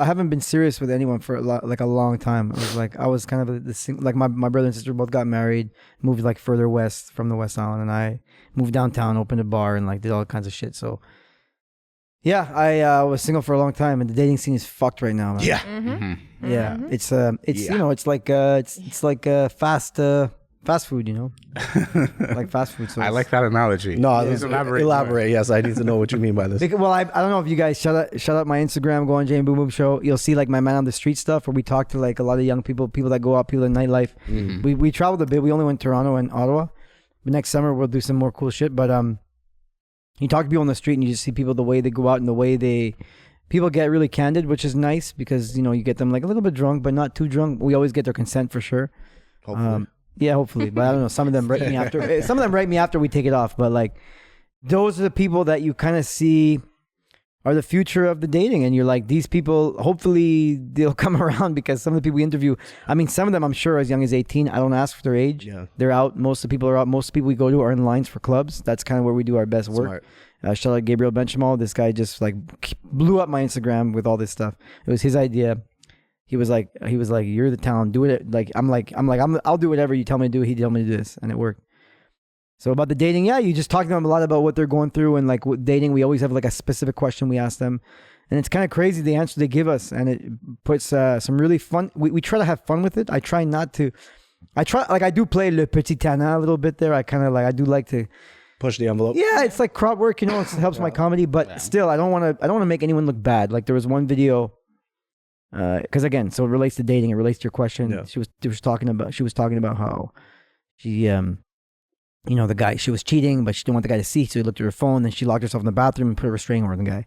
[SPEAKER 4] haven't been serious with anyone for a long time. It was like I was kind of like my brother and sister both got married, moved like further west from the West Island, and I moved downtown, opened a bar, and like did all kinds of shit. So yeah, I was single for a long time, and the dating scene is fucked right now, man.
[SPEAKER 5] Yeah.
[SPEAKER 4] Yeah, it's it's like fast fast food, you know, like fast food. So
[SPEAKER 3] I like that analogy.
[SPEAKER 5] No,
[SPEAKER 3] Please
[SPEAKER 5] elaborate. Yes, I need to know what you mean by this.
[SPEAKER 4] Well, I don't know if you guys shout out my Instagram, go on Jane Boom Boom Show. You'll see like my man on the street stuff where we talk to like a lot of young people that go out, people in nightlife. We traveled a bit. We only went to Toronto and Ottawa. But next summer we'll do some more cool shit. But you talk to people on the street and you just see people the way they go out and the way people get really candid, which is nice because you know you get them like a little bit drunk but not too drunk. We always get their consent for sure.
[SPEAKER 5] Hopefully.
[SPEAKER 4] Yeah, hopefully. But I don't know. Some of them write me after. Some of them write me after we take it off. But like, those are the people that you kind of see are the future of the dating. And you're like, these people, hopefully they'll come around because some of the people we interview, I mean, some of them I'm sure as young as 18. I don't ask for their age.
[SPEAKER 5] Yeah.
[SPEAKER 4] They're out. Most of the people are out. Most of the people we go to are in lines for clubs. That's kind of where we do our best work. Shout out Gabriel Benchamal. This guy just like blew up my Instagram with all this stuff. It was his idea. He was like, you're the talent. Do it. I'll do whatever you tell me to do. He told me to do this, and it worked. So about the dating, yeah, you just talk to them a lot about what they're going through, and like with dating, we always have like a specific question we ask them, and it's kind of crazy the answer they give us, and it puts some really fun. We try to have fun with it. I try I do play le petit tana a little bit there. I do like to
[SPEAKER 5] push the envelope.
[SPEAKER 4] Yeah, it's like crowd work, you know. It helps my comedy, but still, I don't want to make anyone look bad. Like there was one video. Because again, so it relates to dating. It relates to your question. Yeah. She was talking about how she, the guy, she was cheating, but she didn't want the guy to see. So she looked at her phone, then she locked herself in the bathroom and put a restraining order on the guy.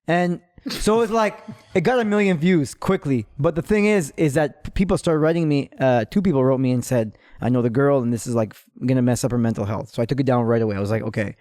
[SPEAKER 4] And so it's like, it got 1 million views quickly. But the thing is that people started writing me, 2 people wrote me and said, I know the girl and this is like going to mess up her mental health. So I took it down right away. I was like, okay.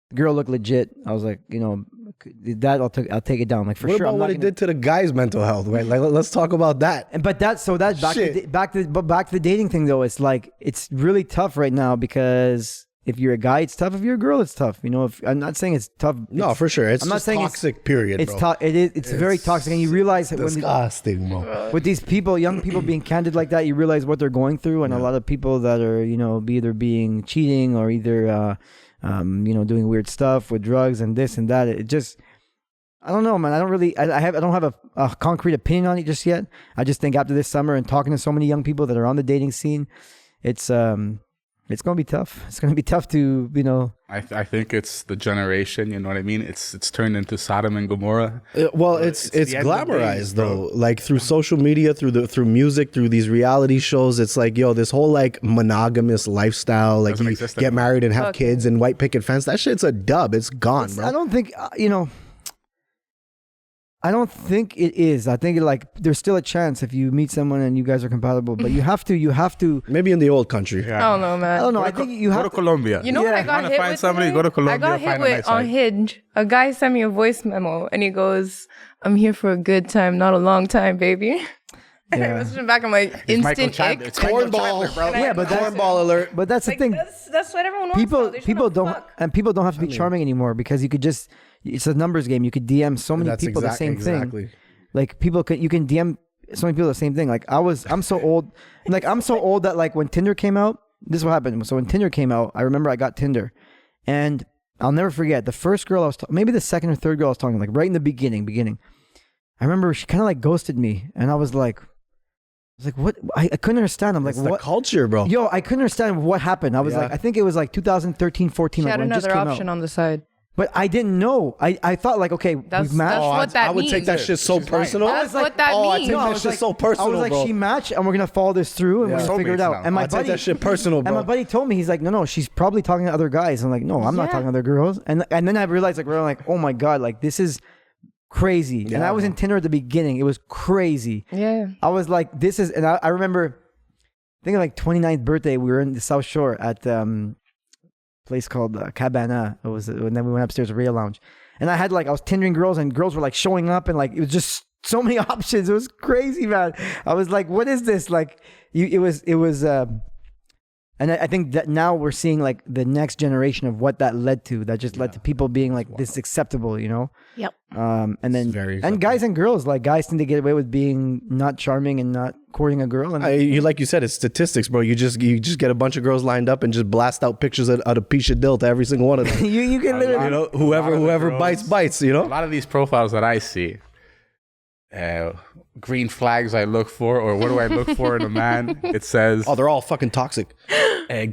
[SPEAKER 4] The girl looked legit. I was like, that I'll take it down. Like for
[SPEAKER 5] what
[SPEAKER 4] sure.
[SPEAKER 5] What about what it did to the guy's mental health? Right? Like let's talk about that.
[SPEAKER 4] But back to the dating thing though. It's like it's really tough right now because if you're a guy, it's tough. If you're a girl, it's tough. If I'm not saying it's tough.
[SPEAKER 5] No, for sure. It's
[SPEAKER 4] I'm not saying
[SPEAKER 5] toxic. Period.
[SPEAKER 4] It's It's very toxic, and you realize that
[SPEAKER 5] disgusting, bro.
[SPEAKER 4] With these people, young people being candid like that, you realize what they're going through, and a lot of people that are either being cheating or either. Doing weird stuff with drugs and this and that. It just, I don't know, man. I don't have a concrete opinion on it just yet. I just think after this summer and talking to so many young people that are on the dating scene, it's going to be tough. It's going to be tough to,
[SPEAKER 3] I think it's the generation, you know what I mean? It's turned into Sodom and Gomorrah.
[SPEAKER 5] It's glamorized though. Like through social media, through music, through these reality shows, it's like, this whole like monogamous lifestyle, like you get married and have kids and white picket fence. That shit's a dub. It's gone, bro.
[SPEAKER 4] I don't think, I don't think it is. I think there's still a chance if you meet someone and you guys are compatible, but you have to.
[SPEAKER 5] Maybe in the old country.
[SPEAKER 6] Yeah. I don't know, man.
[SPEAKER 4] I don't know. I think you have
[SPEAKER 3] to Colombia.
[SPEAKER 6] You know what I got hit with?
[SPEAKER 3] Go to Colombia.
[SPEAKER 6] I got hit with on Hinge. A guy sent me a voice memo and he goes, "I'm here for a good time, not a long time, baby." And I was back. I'm like, instant ick.
[SPEAKER 5] It's cornball, bro.
[SPEAKER 4] Yeah, but
[SPEAKER 5] cornball alert.
[SPEAKER 4] But that's the thing.
[SPEAKER 6] That's what everyone wants.
[SPEAKER 4] People don't have to be charming anymore because you could just. It's a numbers game. You could DM so many people the same thing. Like you can DM so many people the same thing. Like I'm so old. Like I'm so old that like when Tinder came out, this is what happened. So when Tinder came out, I remember I got Tinder, and I'll never forget the first girl I was maybe the second or third girl I was talking to, like right in the beginning. I remember she kind of like ghosted me, and I was like, what? I couldn't understand. I'm like,
[SPEAKER 5] it's
[SPEAKER 4] what?
[SPEAKER 5] The culture, bro.
[SPEAKER 4] Yo, I couldn't understand what happened. I was like, I think it was like 2013, 14.
[SPEAKER 6] She
[SPEAKER 4] like
[SPEAKER 6] had another option on the side.
[SPEAKER 4] But I didn't know. I thought like, okay, we've matched.
[SPEAKER 6] That's what that means.
[SPEAKER 5] I would take that shit so personal.
[SPEAKER 6] That's what that means.
[SPEAKER 5] I take that shit so personal,
[SPEAKER 4] I was like,
[SPEAKER 5] bro.
[SPEAKER 4] she matched, and we're gonna follow this through, and we're gonna figure it out. And my buddy,
[SPEAKER 5] take that shit personal, bro.
[SPEAKER 4] And my buddy told me, he's like, no, she's probably talking to other guys. I'm like, no, I'm not talking to other girls. And then I realized, like, we're like, oh my god, like this is crazy. Yeah, and I was in Tinder at the beginning. It was crazy.
[SPEAKER 6] Yeah.
[SPEAKER 4] I was like, this is, and I remember, I think like 29th birthday, we were in the South Shore at place called Cabana. It was, and then we went upstairs to Rio Lounge, and I was Tindering girls, and girls were like showing up, and like it was just so many options. It was crazy, man. I was like, what is this? Like, it was. And I think that now we're seeing like the next generation of what that led to. That just led to people being like this acceptable, you know.
[SPEAKER 6] Yep.
[SPEAKER 4] And then guys and girls, like guys tend to get away with being not charming and not courting a girl. And
[SPEAKER 5] like you said, it's statistics, bro. You just get a bunch of girls lined up and just blast out pictures of a piece of dill to every single one of them.
[SPEAKER 4] you can literally,
[SPEAKER 5] whoever bites. You know.
[SPEAKER 3] A lot of these profiles that I see, green flags I look for, or what do I look for in a man? It says,
[SPEAKER 5] Oh, they're all fucking toxic.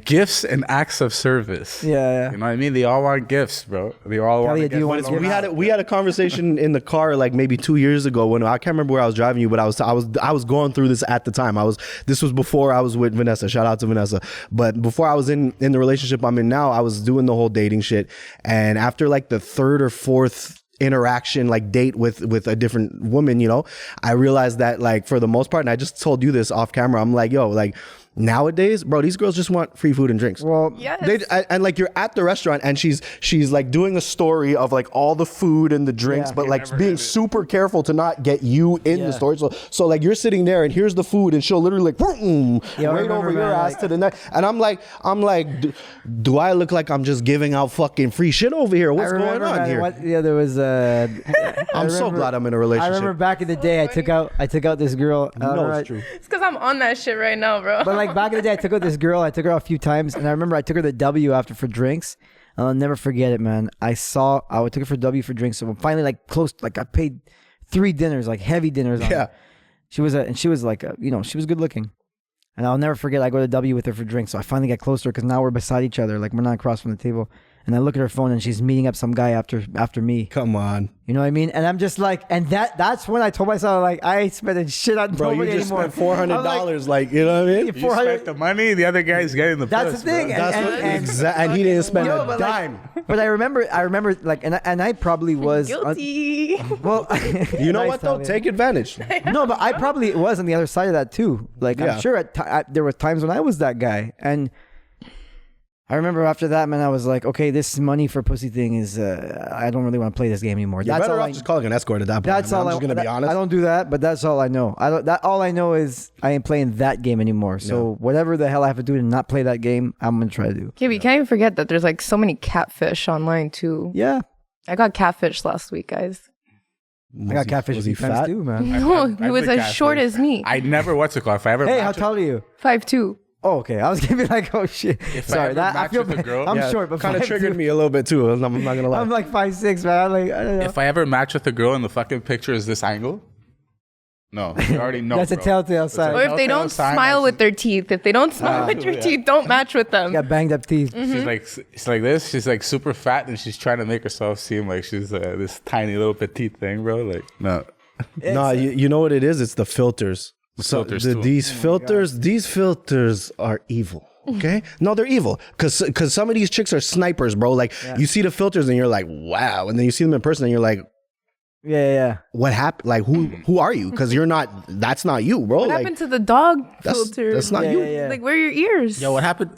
[SPEAKER 3] Gifts and acts of service.
[SPEAKER 4] Yeah.
[SPEAKER 3] You know what I mean? They all want gifts, bro. They all want
[SPEAKER 4] Talia, do you
[SPEAKER 3] gifts.
[SPEAKER 4] want
[SPEAKER 5] We had a conversation in the car like maybe 2 years ago when I can't remember where I was driving you, but I was going through this at the time. This was before I was with Vanessa. Shout out to Vanessa. But before I was in the relationship I'm in now, I was doing the whole dating shit. And after like the third or fourth interaction, like date with a different woman, you know, I realized that like for the most part, and I just told you this off camera, I'm like, yo, like nowadays, bro, these girls just want free food and drinks.
[SPEAKER 4] Well,
[SPEAKER 6] Yes.
[SPEAKER 5] And like you're at the restaurant and she's like doing a story of like all the food and the drinks, but like being super careful to not get you in the story. So like you're sitting there and here's the food and she'll literally like right over your ass to the neck. And I'm like, do I look like I'm just giving out fucking free shit over here? What's going on here?
[SPEAKER 4] There was
[SPEAKER 5] I'm so glad I'm in a relationship.
[SPEAKER 4] I remember back in the day, I took out this girl.
[SPEAKER 5] No, it's true.
[SPEAKER 6] It's because I'm on that shit right now, bro.
[SPEAKER 4] But like back in the day, I took out this girl. I took her out a few times, and I remember I took her to W after for drinks. And I'll never forget it, man. I took her for W for drinks. So finally, like close, like I paid 3 dinners, like heavy dinners. On her. She was like, she was good looking. And I'll never forget. I go to W with her for drinks. So I finally get closer because now we're beside each other, like we're not across from the table. And I look at her phone and she's meeting up some guy after me.
[SPEAKER 5] Come on.
[SPEAKER 4] You know what I mean? And I'm just like, and that's when I told myself, like, I ain't spending shit on
[SPEAKER 5] Bro,
[SPEAKER 4] nobody
[SPEAKER 5] you just
[SPEAKER 4] anymore.
[SPEAKER 5] spent $400, like, you know what I mean?
[SPEAKER 3] You spent the money, the other guy's getting the
[SPEAKER 4] That's
[SPEAKER 3] puss,
[SPEAKER 4] the thing.
[SPEAKER 3] bro.
[SPEAKER 5] And he didn't spend
[SPEAKER 4] Yo,
[SPEAKER 5] a
[SPEAKER 4] but
[SPEAKER 5] dime.
[SPEAKER 4] But I remember, like, and I probably was
[SPEAKER 6] Guilty.
[SPEAKER 4] well,
[SPEAKER 5] You know
[SPEAKER 4] Nice,
[SPEAKER 5] what though?
[SPEAKER 4] Talia.
[SPEAKER 5] Take advantage.
[SPEAKER 4] No, but I probably was on the other side of that too. Like,
[SPEAKER 5] Yeah.
[SPEAKER 4] I'm sure there were times when I was that guy, and I remember after that, man, I was like, okay, this money for pussy thing is, I don't really want to play this game anymore.
[SPEAKER 5] You're
[SPEAKER 4] That's
[SPEAKER 5] better
[SPEAKER 4] all
[SPEAKER 5] off just calling an escort at that point.
[SPEAKER 4] That's all
[SPEAKER 5] I'm just gonna be honest.
[SPEAKER 4] I don't do that, but that's all I know. All I know is I ain't playing that game anymore. So whatever the hell I have to do to not play that game, I'm gonna try to do.
[SPEAKER 6] Yeah, but you can't even forget that there's like so many catfish online too.
[SPEAKER 4] Yeah,
[SPEAKER 6] I got catfish last week, guys.
[SPEAKER 4] I got catfish
[SPEAKER 5] was
[SPEAKER 4] a
[SPEAKER 5] he
[SPEAKER 4] few times
[SPEAKER 5] fat?
[SPEAKER 4] too, man.
[SPEAKER 6] No,
[SPEAKER 3] I've
[SPEAKER 6] he was
[SPEAKER 3] been
[SPEAKER 6] as short
[SPEAKER 3] catfished.
[SPEAKER 6] as me.
[SPEAKER 3] I never, what's it called? If I ever
[SPEAKER 4] Hey, how
[SPEAKER 3] match
[SPEAKER 4] tall are you?
[SPEAKER 6] 5'2".
[SPEAKER 4] Oh, okay. I was gonna be like, oh shit. Sorry,
[SPEAKER 3] ever
[SPEAKER 4] that I
[SPEAKER 3] match
[SPEAKER 4] feel
[SPEAKER 3] with a
[SPEAKER 4] bad.
[SPEAKER 3] girl-
[SPEAKER 4] I'm
[SPEAKER 5] Yeah,
[SPEAKER 4] short, but
[SPEAKER 5] kind of
[SPEAKER 4] 5'2".
[SPEAKER 5] triggered me a little bit too. I'm not gonna lie.
[SPEAKER 4] I'm like 5'6", man. I'm like, I don't know.
[SPEAKER 3] If I ever match with a girl and the fucking picture is this angle, no, you already know.
[SPEAKER 4] That's a
[SPEAKER 3] bro.
[SPEAKER 4] telltale
[SPEAKER 3] It's a
[SPEAKER 4] sign.
[SPEAKER 6] Or if they
[SPEAKER 3] telltale
[SPEAKER 6] don't
[SPEAKER 3] sign
[SPEAKER 6] smile
[SPEAKER 3] that
[SPEAKER 6] with their teeth. If they don't smile with your
[SPEAKER 3] yeah.
[SPEAKER 6] teeth, don't match with them.
[SPEAKER 4] Got banged up teeth.
[SPEAKER 3] She's like, it's like this. She's like super fat, and she's trying to make herself seem like she's this tiny little petite thing, bro. Like, no.
[SPEAKER 5] No, you know what it is? It's the filters.
[SPEAKER 3] filters too.
[SPEAKER 5] These filters are evil. Okay, no, they're evil because some of these chicks are snipers, bro. Like you see the filters and you're like, wow, and then you see them in person and you're like,
[SPEAKER 4] Yeah.
[SPEAKER 5] what happened? Like who are you? Because that's not you, bro.
[SPEAKER 6] What
[SPEAKER 5] Like
[SPEAKER 6] happened to the dog filter?
[SPEAKER 5] that's not you.
[SPEAKER 4] Yeah.
[SPEAKER 6] Like, where are your ears?
[SPEAKER 3] Yo, what happened?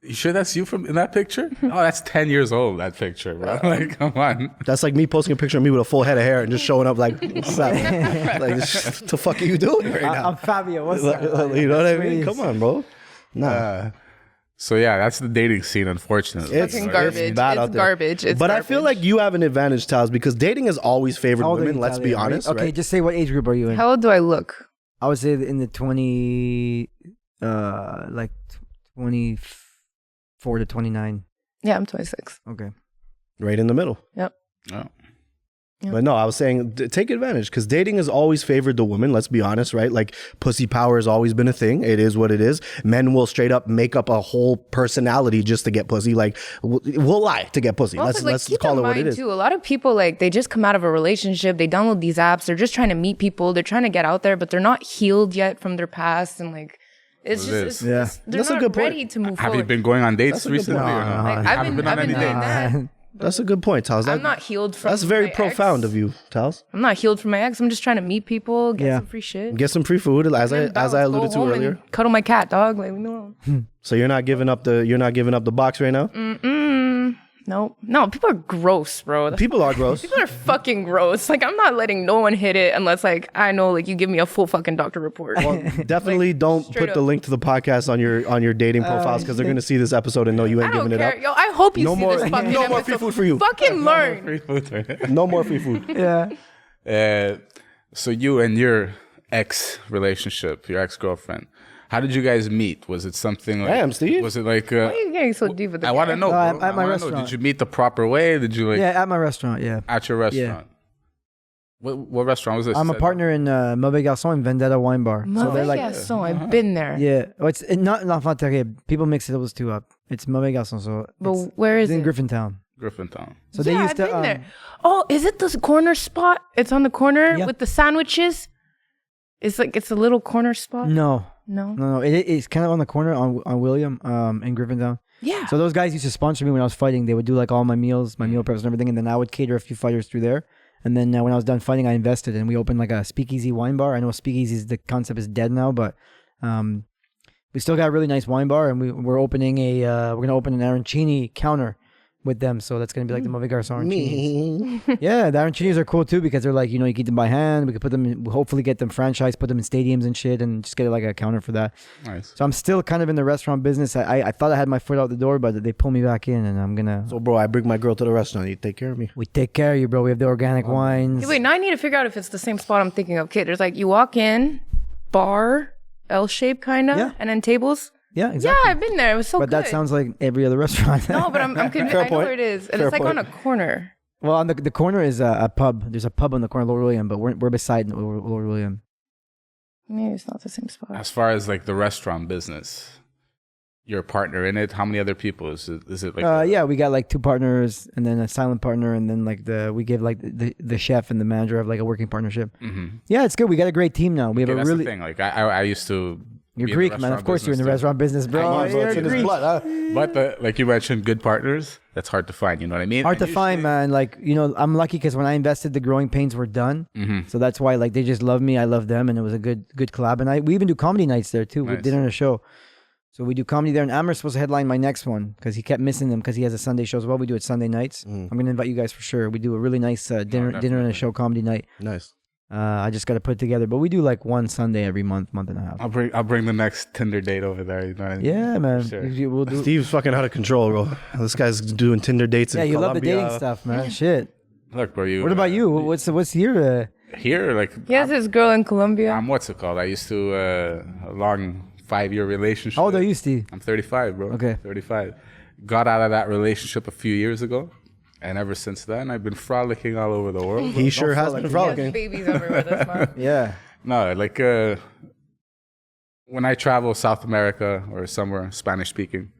[SPEAKER 3] You sure that's you from in that picture? Oh, that's 10 years old. That picture, bro. Like, come on.
[SPEAKER 5] That's like me posting a picture of me with a full head of hair and just showing up like, what's up? Like, what the fuck are you doing right now?
[SPEAKER 4] I'm Fabio. What's
[SPEAKER 5] Like,
[SPEAKER 4] up?
[SPEAKER 5] you know what I mean?
[SPEAKER 4] Please.
[SPEAKER 5] Come on, bro. Nah.
[SPEAKER 3] So yeah, that's the dating scene, unfortunately.
[SPEAKER 5] It's
[SPEAKER 6] Fucking garbage.
[SPEAKER 5] It's bad
[SPEAKER 6] It's
[SPEAKER 5] out there.
[SPEAKER 6] garbage. It's
[SPEAKER 5] but I feel
[SPEAKER 6] garbage.
[SPEAKER 5] like you have an advantage, Taz, because dating has always favored
[SPEAKER 4] How old are
[SPEAKER 5] women.
[SPEAKER 4] you,
[SPEAKER 5] Let's be
[SPEAKER 4] Talia?
[SPEAKER 5] honest.
[SPEAKER 4] Okay,
[SPEAKER 5] right?
[SPEAKER 4] just say what age group are you in?
[SPEAKER 6] How old do I look?
[SPEAKER 4] I would say in the 24 to 29.
[SPEAKER 6] Yeah, I'm 26.
[SPEAKER 4] Okay.
[SPEAKER 5] Right in the middle.
[SPEAKER 6] Yep.
[SPEAKER 3] Oh.
[SPEAKER 6] Yeah.
[SPEAKER 5] But no, I was saying take advantage because dating has always favored the woman. Let's be honest, right? Like pussy power has always been a thing. It is what it is. Men will straight up make up a whole personality just to get pussy. Like we'll lie to get pussy.
[SPEAKER 6] Also,
[SPEAKER 5] Let's
[SPEAKER 6] keep
[SPEAKER 5] call
[SPEAKER 6] in
[SPEAKER 5] it what
[SPEAKER 6] mind,
[SPEAKER 5] it is.
[SPEAKER 6] Too, a lot of people, like, they just come out of a relationship, they download these apps, they're just trying to meet people, they're trying to get out there, but they're not healed yet from their past, and like, it's
[SPEAKER 3] It
[SPEAKER 6] just,
[SPEAKER 3] is.
[SPEAKER 6] it's, they're
[SPEAKER 5] That's a
[SPEAKER 6] not
[SPEAKER 5] good point.
[SPEAKER 6] ready to move
[SPEAKER 3] Have
[SPEAKER 6] forward.
[SPEAKER 3] you been going on dates
[SPEAKER 5] That's a good
[SPEAKER 3] recently?
[SPEAKER 5] point.
[SPEAKER 3] Or no?
[SPEAKER 6] Like,
[SPEAKER 3] You
[SPEAKER 6] I've
[SPEAKER 3] haven't
[SPEAKER 6] been
[SPEAKER 3] on any
[SPEAKER 6] doing
[SPEAKER 3] dates?
[SPEAKER 6] that.
[SPEAKER 5] That's a good point, Taz.
[SPEAKER 6] I'm not healed from
[SPEAKER 5] That's very
[SPEAKER 6] my
[SPEAKER 5] profound
[SPEAKER 6] ex.
[SPEAKER 5] of you, Taz.
[SPEAKER 6] I'm not healed from my ex. I'm just trying to meet people, get
[SPEAKER 4] Yeah.
[SPEAKER 6] some free shit.
[SPEAKER 5] Get some free food, as I
[SPEAKER 6] Bounce,
[SPEAKER 5] alluded
[SPEAKER 6] go
[SPEAKER 5] to
[SPEAKER 6] home
[SPEAKER 5] earlier.
[SPEAKER 6] and cuddle my cat, dog. Like, no.
[SPEAKER 5] So you're not giving up the box right now.
[SPEAKER 6] No, people are gross, bro.
[SPEAKER 5] People are gross.
[SPEAKER 6] People are fucking gross. Like, I'm not letting no one hit it unless, like, I know, like, you give me a full fucking doctor report.
[SPEAKER 5] Definitely don't
[SPEAKER 6] straight
[SPEAKER 5] put the
[SPEAKER 6] up.
[SPEAKER 5] link to the podcast on your dating profiles because they're gonna see this episode and know you
[SPEAKER 6] I
[SPEAKER 5] ain't
[SPEAKER 6] don't
[SPEAKER 5] giving
[SPEAKER 6] care.
[SPEAKER 5] it up.
[SPEAKER 6] Yo, I hope you
[SPEAKER 5] No
[SPEAKER 6] see
[SPEAKER 5] more-
[SPEAKER 6] this fucking
[SPEAKER 5] no more free
[SPEAKER 6] episode.
[SPEAKER 5] food for you.
[SPEAKER 6] Fucking learn.
[SPEAKER 3] Free food, right?
[SPEAKER 5] No more free food.
[SPEAKER 4] Yeah.
[SPEAKER 3] So you and your ex-relationship, your ex-girlfriend, how did you guys meet? Was it something like...
[SPEAKER 5] Damn, Steve.
[SPEAKER 3] Was it like...
[SPEAKER 6] Why are you getting so deep with the
[SPEAKER 3] I want to
[SPEAKER 6] guy?
[SPEAKER 3] know,
[SPEAKER 4] No,
[SPEAKER 3] bro.
[SPEAKER 4] at my
[SPEAKER 3] I wanna know.
[SPEAKER 4] restaurant.
[SPEAKER 3] Did you meet the proper way? Did you like...
[SPEAKER 4] Yeah, at my restaurant, yeah.
[SPEAKER 3] At your restaurant? What restaurant was this?
[SPEAKER 4] I'm a partner in Mauvais Garçons and Vendetta Wine Bar. So they're
[SPEAKER 6] Mauvais
[SPEAKER 4] like,
[SPEAKER 6] Garçons, I've been there.
[SPEAKER 4] yeah, it's not L'Enfant Terrible. People mix those two up. It's Mauvais Garçons. So
[SPEAKER 6] But
[SPEAKER 4] it's
[SPEAKER 6] where is
[SPEAKER 4] in
[SPEAKER 6] it?
[SPEAKER 4] Griffintown.
[SPEAKER 3] Griffintown.
[SPEAKER 4] So they used
[SPEAKER 6] I've
[SPEAKER 4] to.
[SPEAKER 6] been there. Oh, is it the corner spot? It's on the corner
[SPEAKER 4] Yeah.
[SPEAKER 6] with the sandwiches. It's a little corner spot.
[SPEAKER 4] No.
[SPEAKER 6] No.
[SPEAKER 4] It's kind of on the corner on William in Griffintown.
[SPEAKER 6] Yeah.
[SPEAKER 4] So those guys used to sponsor me when I was fighting. They would do like all my meals, my meal preps and everything, and then I would cater a few fighters through there. And then when I was done fighting, I invested and we opened like a speakeasy wine bar. I know speakeasy, the concept is dead now, but we still got a really nice wine bar, and we're opening we're gonna open an arancini counter with them. So that's gonna be like the Mauvais Garçons arancinis. Yeah, the arancinis are cool too because they're like, you know, you keep them by hand. We could put them in, hopefully get them franchised, put them in stadiums and shit, and just get like a counter for that.
[SPEAKER 3] Nice.
[SPEAKER 4] So I'm still kind of in the restaurant business. I thought I had my foot out the door, but they pull me back in, and I'm gonna.
[SPEAKER 5] So, bro, I bring my girl to the restaurant. You take care of me.
[SPEAKER 4] We take care of you, bro. We have the organic wines.
[SPEAKER 6] Hey, wait, now I need to figure out if it's the same spot I'm thinking of. Okay, there's like you walk in, bar, L shape kind of,
[SPEAKER 4] Yeah.
[SPEAKER 6] and then tables.
[SPEAKER 4] Yeah, exactly.
[SPEAKER 6] Yeah, I've been there. It was so
[SPEAKER 4] But
[SPEAKER 6] good.
[SPEAKER 4] that sounds like every other restaurant.
[SPEAKER 6] No, but I'm convinced. I know where it is, and
[SPEAKER 5] Fair
[SPEAKER 6] it's like on
[SPEAKER 5] point.
[SPEAKER 6] a corner.
[SPEAKER 4] Well, on the corner is a pub. There's a pub on the corner of Lord William, but we're beside Lord William.
[SPEAKER 6] Maybe it's not the same spot.
[SPEAKER 3] As far as like the restaurant business, you're a partner in it. How many other people is it like?
[SPEAKER 4] Yeah, we got like 2 partners and then a silent partner, and then like we give like the chef and the manager have like a working partnerip.
[SPEAKER 3] Mm-hmm.
[SPEAKER 4] Yeah, it's good. We got a great team now. We have
[SPEAKER 3] Okay,
[SPEAKER 4] a
[SPEAKER 3] that's
[SPEAKER 4] really.
[SPEAKER 3] the thing. Like I used to.
[SPEAKER 4] You're
[SPEAKER 3] be in the
[SPEAKER 4] Greek, man.
[SPEAKER 3] restaurant
[SPEAKER 4] Of course, you're in the
[SPEAKER 3] business
[SPEAKER 4] restaurant business, bro.
[SPEAKER 5] Come on, bro.
[SPEAKER 4] You're
[SPEAKER 5] It's in his
[SPEAKER 4] Greek.
[SPEAKER 5] blood, huh?
[SPEAKER 3] too. But like you mentioned, good partners. That's hard to find. You know what I mean?
[SPEAKER 4] Hard
[SPEAKER 3] And
[SPEAKER 4] to find,
[SPEAKER 3] usually-
[SPEAKER 4] man. Like, you know, I'm lucky because when I invested, the growing pains were done.
[SPEAKER 3] Mhm.
[SPEAKER 4] So that's why, like, they just love me. I love them, and it was a good collab. And we even do comedy nights there too. We
[SPEAKER 3] Nice.
[SPEAKER 4] did it on a show. So we do comedy there, and Amer's supposed to headline my next one because he kept missing them because he has a Sunday show as well. We do it Sunday nights. I'm gonna invite you guys for sure. We do a really nice dinner and a
[SPEAKER 3] definitely.
[SPEAKER 4] show comedy night.
[SPEAKER 5] Nice.
[SPEAKER 4] I just got to put it together, but we do like one Sunday every month and a half.
[SPEAKER 3] I'll bring the next Tinder date over there. You know what I mean?
[SPEAKER 4] Yeah, man.
[SPEAKER 3] Sure.
[SPEAKER 4] We'll do.
[SPEAKER 5] Steve's fucking out of control, bro. This guy's doing Tinder dates in
[SPEAKER 4] Yeah, you love the
[SPEAKER 5] Colombia.
[SPEAKER 4] dating stuff, man. Shit.
[SPEAKER 3] Look, bro.
[SPEAKER 4] What about you? What's your?
[SPEAKER 3] Here? Like
[SPEAKER 6] He has this girl in Colombia.
[SPEAKER 3] I'm what's it called? I used to a long 5-year relationship.
[SPEAKER 4] How old are you, Steve?
[SPEAKER 3] I'm 35, bro.
[SPEAKER 4] Okay.
[SPEAKER 3] 35. Got out of that relationship a few years ago, and ever since then, I've been frolicking all over the world.
[SPEAKER 5] He sure has been
[SPEAKER 6] He has
[SPEAKER 5] frolicking.
[SPEAKER 6] babies everywhere. That's not.
[SPEAKER 4] Yeah.
[SPEAKER 3] No, like when I travel South America or somewhere Spanish speaking,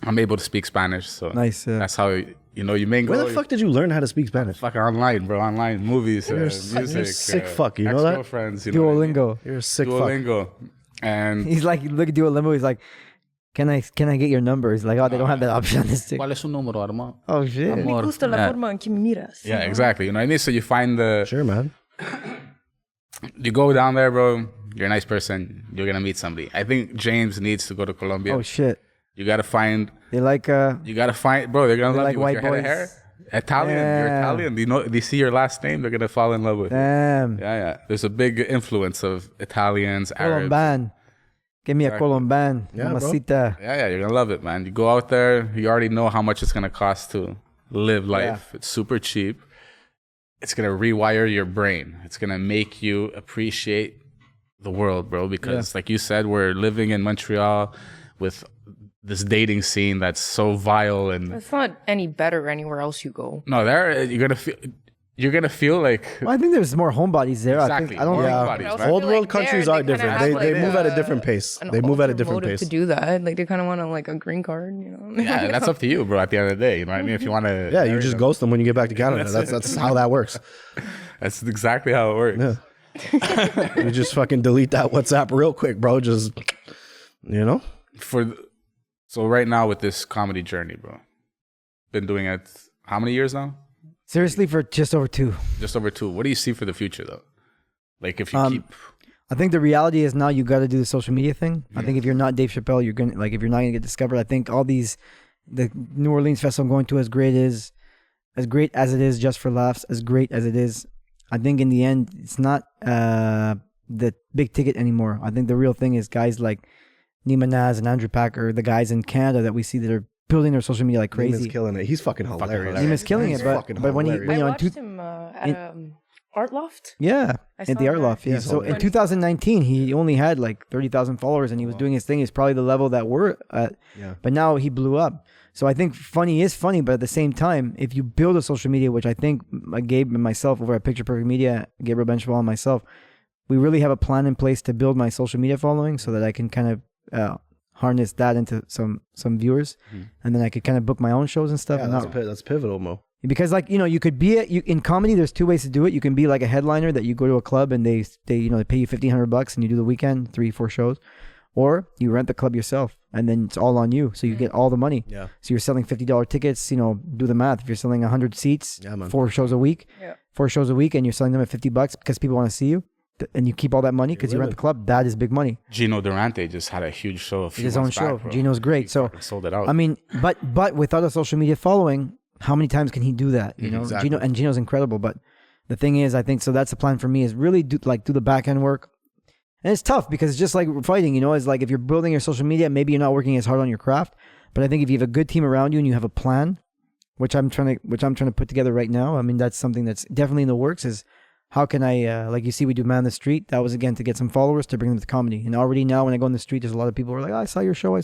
[SPEAKER 3] I'm able to speak Spanish. So
[SPEAKER 4] Nice.
[SPEAKER 3] that's how you mingle.
[SPEAKER 5] Where the fuck did you learn how to speak Spanish?
[SPEAKER 3] Fucking online, bro. Online movies,
[SPEAKER 5] You're a
[SPEAKER 3] music,
[SPEAKER 5] sick fuck, you know that?
[SPEAKER 3] ex-girlfriends, you know what I mean?
[SPEAKER 4] Duolingo.
[SPEAKER 5] You're a sick fuck.
[SPEAKER 3] Duolingo. And
[SPEAKER 4] He's like, look at Duolingo. He's like, can I get your number? He's like, oh, they don't have that option on this thing.
[SPEAKER 3] ¿Cuál es su número, hermano?
[SPEAKER 4] Oh shit.
[SPEAKER 6] Me gusta la forma en que me miras.
[SPEAKER 3] Yeah, exactly. You know what I mean? So you find
[SPEAKER 5] Sure, man.
[SPEAKER 3] you go down there, bro. You're a nice person. You're gonna meet somebody. I think James needs to go to Colombia.
[SPEAKER 4] Oh shit.
[SPEAKER 3] You gotta find,
[SPEAKER 4] They like
[SPEAKER 3] bro. They're gonna
[SPEAKER 4] They
[SPEAKER 3] love
[SPEAKER 4] like
[SPEAKER 3] you with
[SPEAKER 4] white
[SPEAKER 3] your head of
[SPEAKER 4] boys.
[SPEAKER 3] hair. Italian. You're
[SPEAKER 4] Yeah.
[SPEAKER 3] Italian. They see your last name. They're gonna fall in love with you.
[SPEAKER 4] damn.
[SPEAKER 3] Yeah. There's a big influence of Italians, Arabs.
[SPEAKER 4] Colomban. Give me a
[SPEAKER 3] Exactly.
[SPEAKER 4] Colomban.
[SPEAKER 5] Yeah, bro.
[SPEAKER 4] Mamacita.
[SPEAKER 3] Yeah, you're gonna love it, man. You go out there, you already know how much it's gonna cost to live life. It's super cheap. It's gonna rewire your brain. It's gonna make you appreciate the world, bro. Because, like you said, we're living in Montreal with this dating scene that's so vile, and
[SPEAKER 6] It's not any better anywhere else you go.
[SPEAKER 3] no, there you're gonna feel like
[SPEAKER 4] Well, I think there's more homebodies there.
[SPEAKER 3] exactly.
[SPEAKER 4] I don't
[SPEAKER 3] more
[SPEAKER 4] think.
[SPEAKER 3] bodies,
[SPEAKER 6] I also
[SPEAKER 3] man.
[SPEAKER 5] Old
[SPEAKER 6] feel
[SPEAKER 5] world
[SPEAKER 6] like there,
[SPEAKER 5] countries
[SPEAKER 6] they
[SPEAKER 5] are
[SPEAKER 6] kinda
[SPEAKER 5] different.
[SPEAKER 6] have,
[SPEAKER 5] They
[SPEAKER 6] like,
[SPEAKER 5] move at a different pace.
[SPEAKER 6] an
[SPEAKER 5] They move at a
[SPEAKER 6] ulterior
[SPEAKER 5] different
[SPEAKER 6] motive
[SPEAKER 5] pace.
[SPEAKER 6] to do that. Like they kind of want to like a green card, you know?
[SPEAKER 3] Yeah, that's up to you, bro. At the end of the day, you know what I mean. If you want to,
[SPEAKER 5] Yeah, you just ghost them when you get back to Canada. That's how that works.
[SPEAKER 3] That's exactly how it works.
[SPEAKER 5] Yeah. You just fucking delete that WhatsApp real quick, bro. Just, you know?
[SPEAKER 3] So right now with this comedy journey, bro, been doing it how many years now?
[SPEAKER 4] Seriously, for just over 2.
[SPEAKER 3] Just over 2. What do you see for the future though? Like if you keep
[SPEAKER 4] I think the reality is now you got to do the social media thing. I think if you're not Dave Chappelle, you're gonna if you're not gonna get discovered. I think all the New Orleans festival I'm going to as great as it is just for laughs, as great as it is. I think in the end, it's not the big ticket anymore. I think the real thing is guys like Nima Naz and Andrew Packer, the guys in Canada that we see that are building their social media like crazy.
[SPEAKER 5] Nima's killing it. He's fucking hilarious.
[SPEAKER 4] Nima's killing
[SPEAKER 5] He's
[SPEAKER 4] it, but
[SPEAKER 5] fucking
[SPEAKER 4] when
[SPEAKER 5] hilarious.
[SPEAKER 6] I
[SPEAKER 4] you know,
[SPEAKER 6] watched him at Art Loft.
[SPEAKER 4] yeah,
[SPEAKER 6] I
[SPEAKER 4] at
[SPEAKER 6] saw
[SPEAKER 4] the Art
[SPEAKER 6] that.
[SPEAKER 4] Loft. Yeah.
[SPEAKER 5] He's
[SPEAKER 4] So in
[SPEAKER 5] hilarious.
[SPEAKER 4] 2019, he only had like 30,000 followers, and he was doing his thing. It's probably the level that we're at.
[SPEAKER 5] Yeah.
[SPEAKER 4] But now he blew up. So I think funny is funny, but at the same time, if you build a social media, which I think Gabe and myself over at Picture Perfect Media, Gabriel Benchwell and myself, we really have a plan in place to build my social media following so that I can kind of harness that into some viewers, and then I could kind of book my own shows and stuff.
[SPEAKER 5] Yeah, that's pivotal, Mo.
[SPEAKER 4] Because like, you could be in comedy, there's two ways to do it. You can be like a headliner that you go to a club and they pay you $1,500 and you do the weekend 3-4 shows, or you rent the club yourself and then it's all on you, so you get all the money.
[SPEAKER 5] Yeah.
[SPEAKER 4] So you're selling $50 tickets. Do the math. If you're selling 100 seats, 4 shows a week, 4 shows a week, and you're selling them at $50 because people want to see you, and you keep all that money because you rent the club, that is big money.
[SPEAKER 3] Gino Durante just had a huge show.
[SPEAKER 4] His own show. Gino's great. So
[SPEAKER 3] sold it out.
[SPEAKER 4] I mean, but without a social media following, how many times can he do that?
[SPEAKER 5] Exactly.
[SPEAKER 4] Gino's incredible. But the thing is, I think so. That's the plan for me, is really do the back end work. And it's tough because it's just like fighting. It's like if you're building your social media, maybe you're not working as hard on your craft. But I think if you have a good team around you and you have a plan, which I'm trying to put together right now. I mean, that's something that's definitely in the works. Is how can I, like you see, we do Man on the Street. That was, again, to get some followers to bring them to comedy. And already now when I go on the street, there's a lot of people who are like, I saw your show.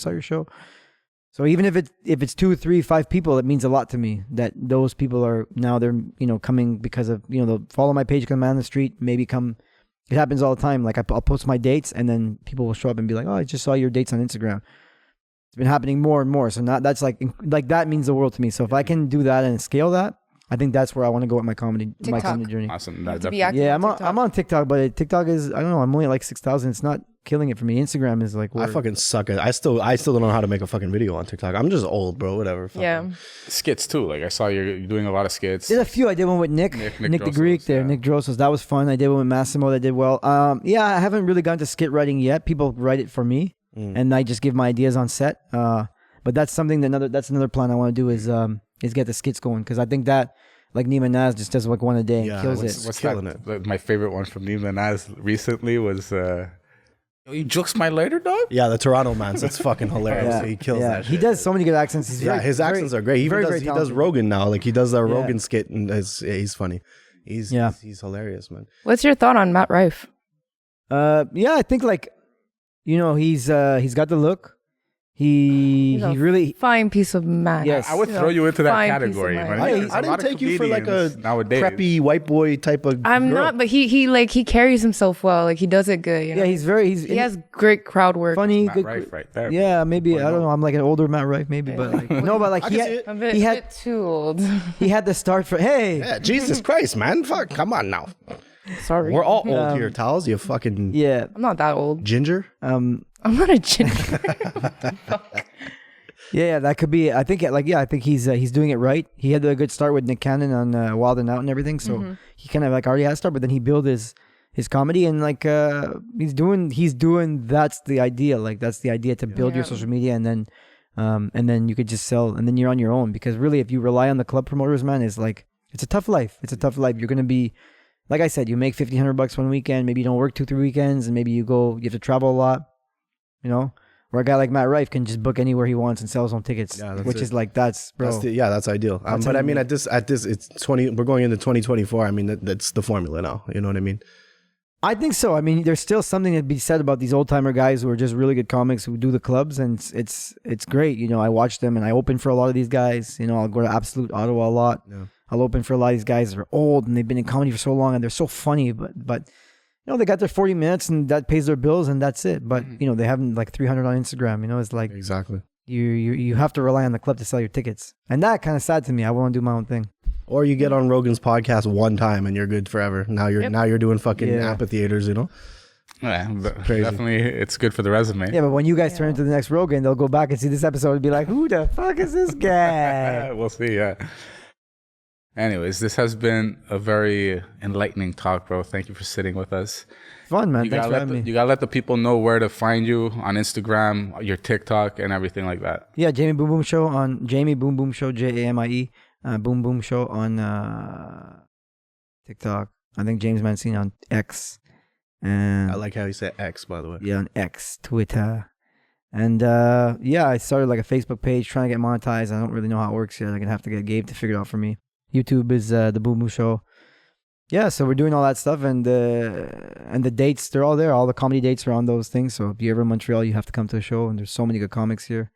[SPEAKER 4] So even if it's 2, 3, 5 people, it means a lot to me that those people are now they're, coming because of, they'll follow my page, come Man on the Street, maybe come. It happens all the time. Like I'll post my dates and then people will show up and be like, oh, I just saw your dates on Instagram. It's been happening more and more. So now that's like that means the world to me. So if I can do that and scale that, I think that's where I want to go with my comedy journey.
[SPEAKER 3] Awesome.
[SPEAKER 4] I'm on TikTok, but TikTok is, I don't know, I'm only at like 6,000. It's not killing it for me. Instagram is like,
[SPEAKER 5] I fucking suck at it. I still don't know how to make a fucking video on TikTok. I'm just old, bro. Whatever.
[SPEAKER 6] Yeah.
[SPEAKER 3] Skits too. Like I saw you're doing a lot of skits.
[SPEAKER 4] Did a few. I did one with Nick the Greek there. Yeah. Nick Drossos. That was fun. I did one with Massimo. That did well. Yeah, I haven't really gone to skit writing yet. People write it for me, and I just give my ideas on set. But that's something that's another plan I want to do is get the skits going, because I think that. Like Nima Naz just does like one a day and kills it.
[SPEAKER 3] What's killing it? My favorite one from Nima Naz recently was you jokes my later, dog?
[SPEAKER 5] Yeah, the Toronto man. That's fucking hilarious. Yeah. He kills that shit.
[SPEAKER 4] He does so many good accents.
[SPEAKER 5] His accents are great. He does Rogan now. Like he does a Rogan skit and he's funny. He's hilarious, man.
[SPEAKER 6] What's your thought on Matt Rife?
[SPEAKER 4] I think like, he's got the look. He really
[SPEAKER 6] fine piece of man.
[SPEAKER 3] Yes, I would throw you into that category.
[SPEAKER 5] I didn't take you for like a preppy white boy type of.
[SPEAKER 6] I'm
[SPEAKER 5] girl.
[SPEAKER 6] not, but he carries himself well. Like he does it good.
[SPEAKER 4] Yeah,
[SPEAKER 6] he has great crowd work.
[SPEAKER 4] Funny,
[SPEAKER 3] Matt
[SPEAKER 4] good.
[SPEAKER 3] Rife right there.
[SPEAKER 4] Yeah, maybe I don't know. I'm like an older Matt Rife, maybe, but like no, but like he had
[SPEAKER 6] a bit too old.
[SPEAKER 4] He had the start for
[SPEAKER 5] Jesus Christ, man! Fuck, come on now.
[SPEAKER 6] Sorry,
[SPEAKER 5] we're all old here, Tals. You fucking
[SPEAKER 6] I'm not that old.
[SPEAKER 5] Ginger.
[SPEAKER 6] I'm not a ginger.
[SPEAKER 4] Yeah, that could be. I think I think he's doing it right. He had a good start with Nick Cannon on Wild and Out and everything, so he kind of like already had a start. But then he built his comedy, and like he's doing. That's the idea. Like that's the idea, to build your social media, and then you could just sell, and then you're on your own. Because really, if you rely on the club promoters, man, it's a tough life. It's a tough life. You're gonna be, like I said, you make $1,500 one weekend. Maybe you don't work 2-3 weekends, and maybe you have to travel a lot. Where a guy like Matt Rife can just book anywhere he wants and sell his own tickets, which is like, that's
[SPEAKER 5] ideal. But I mean, at this, it's 20. We're going into 2024. I mean, that's the formula now. You know what I mean?
[SPEAKER 4] I think so. I mean, there's still something to be said about these old timer guys who are just really good comics who do the clubs, and it's great. I watch them and I open for a lot of these guys. I'll go to Absolute Ottawa a lot. Yeah. I'll open for a lot of these guys that are old and they've been in comedy for so long and they're so funny, but. They got their 40 minutes and that pays their bills and that's it. But, they have like 300 on Instagram. It's like
[SPEAKER 5] exactly
[SPEAKER 4] you have to rely on the club to sell your tickets. And that kind of sad to me. I want to do my own thing.
[SPEAKER 5] Or you get on Rogan's podcast one time and you're good forever. Now you're doing fucking amphitheaters,
[SPEAKER 3] Yeah, definitely it's good for the resume.
[SPEAKER 4] Yeah, but when you guys turn into the next Rogan, they'll go back and see this episode and be like, who the fuck is this guy?
[SPEAKER 3] We'll see, yeah. Anyways, this has been a very enlightening talk, bro. Thank you for sitting with us.
[SPEAKER 4] Fun, man. Thanks for having me.
[SPEAKER 3] You gotta let the people know where to find you on Instagram, your TikTok, and everything like that.
[SPEAKER 4] Yeah, Jamie Boom Boom Show on Jamie Boom Boom Show, JAMIE Boom Boom Show on TikTok. I think James Mancini on X. And
[SPEAKER 5] I like how you said X, by the way.
[SPEAKER 4] Yeah, on X, Twitter. And I started like a Facebook page trying to get monetized. I don't really know how it works yet. I'm gonna have to get Gabe to figure it out for me. YouTube is the Boom Boom Show. Yeah, so we're doing all that stuff, and the dates, they're all there. All the comedy dates are on those things. So if you're ever in Montreal, you have to come to a show, and there's so many good comics here.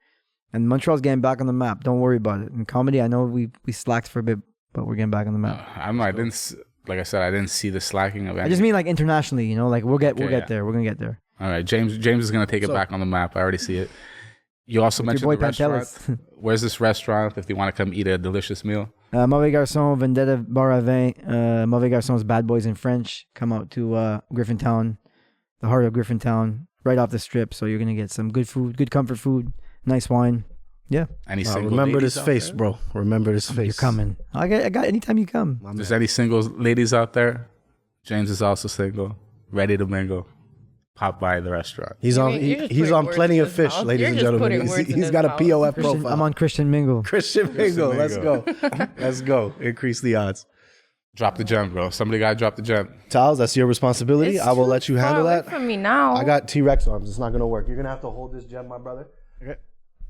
[SPEAKER 4] And Montreal's getting back on the map. Don't worry about it. In comedy, I know we slacked for a bit, but we're getting back on the map.
[SPEAKER 3] I didn't. Like I said, I didn't see the slacking of any.
[SPEAKER 4] I just mean like internationally, you know, like we'll get
[SPEAKER 3] yeah.
[SPEAKER 4] there. We're gonna get there.
[SPEAKER 3] All right, James is gonna take it back on the map. I already see it. You also mentioned the restaurant. Where's this restaurant if you want to come eat a delicious meal?
[SPEAKER 4] Mauvais Garçons, Vendetta Bar à Vin, Mauvais Garçons, Bad Boys in French. Come out to Griffintown, the heart of Griffintown, right off the strip. So you're gonna get some good food, good comfort food, nice wine. Yeah.
[SPEAKER 3] Any single
[SPEAKER 5] remember
[SPEAKER 3] ladies
[SPEAKER 5] this face,
[SPEAKER 3] there?
[SPEAKER 5] bro. Remember this face.
[SPEAKER 4] You're coming. I got anytime you come.
[SPEAKER 3] There's any single ladies out there? James is also single, ready to mingle. Pop by the restaurant.
[SPEAKER 5] He's on Plenty of Fish, ladies and gentlemen. He's got a POF profile.
[SPEAKER 4] I'm on Christian Mingle.
[SPEAKER 5] Christian Mingle. Let's go. Let's go. Increase the odds.
[SPEAKER 3] Drop the gem, bro. Somebody got to drop the gem.
[SPEAKER 5] Tals, that's your responsibility. I will let you handle that.
[SPEAKER 6] From me now.
[SPEAKER 5] I got T-Rex arms. It's not going to work. You're going to have to hold this gem, my brother. Okay.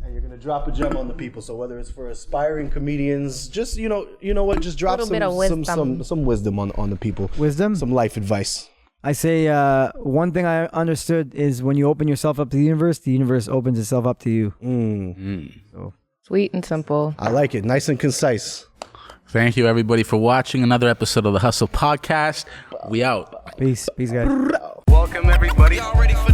[SPEAKER 5] And you're going to drop a gem on the people. So whether it's for aspiring comedians, just, you know what? Just drop some wisdom on the people.
[SPEAKER 4] Wisdom?
[SPEAKER 5] Some life advice.
[SPEAKER 4] I say one thing I understood is when you open yourself up to the universe opens itself up to you.
[SPEAKER 6] So. Sweet and simple.
[SPEAKER 5] I like it. Nice and concise.
[SPEAKER 3] Thank you, everybody, for watching another episode of the Hustle Podcast. We out.
[SPEAKER 4] Peace, guys.
[SPEAKER 1] Welcome, everybody. Y'all ready for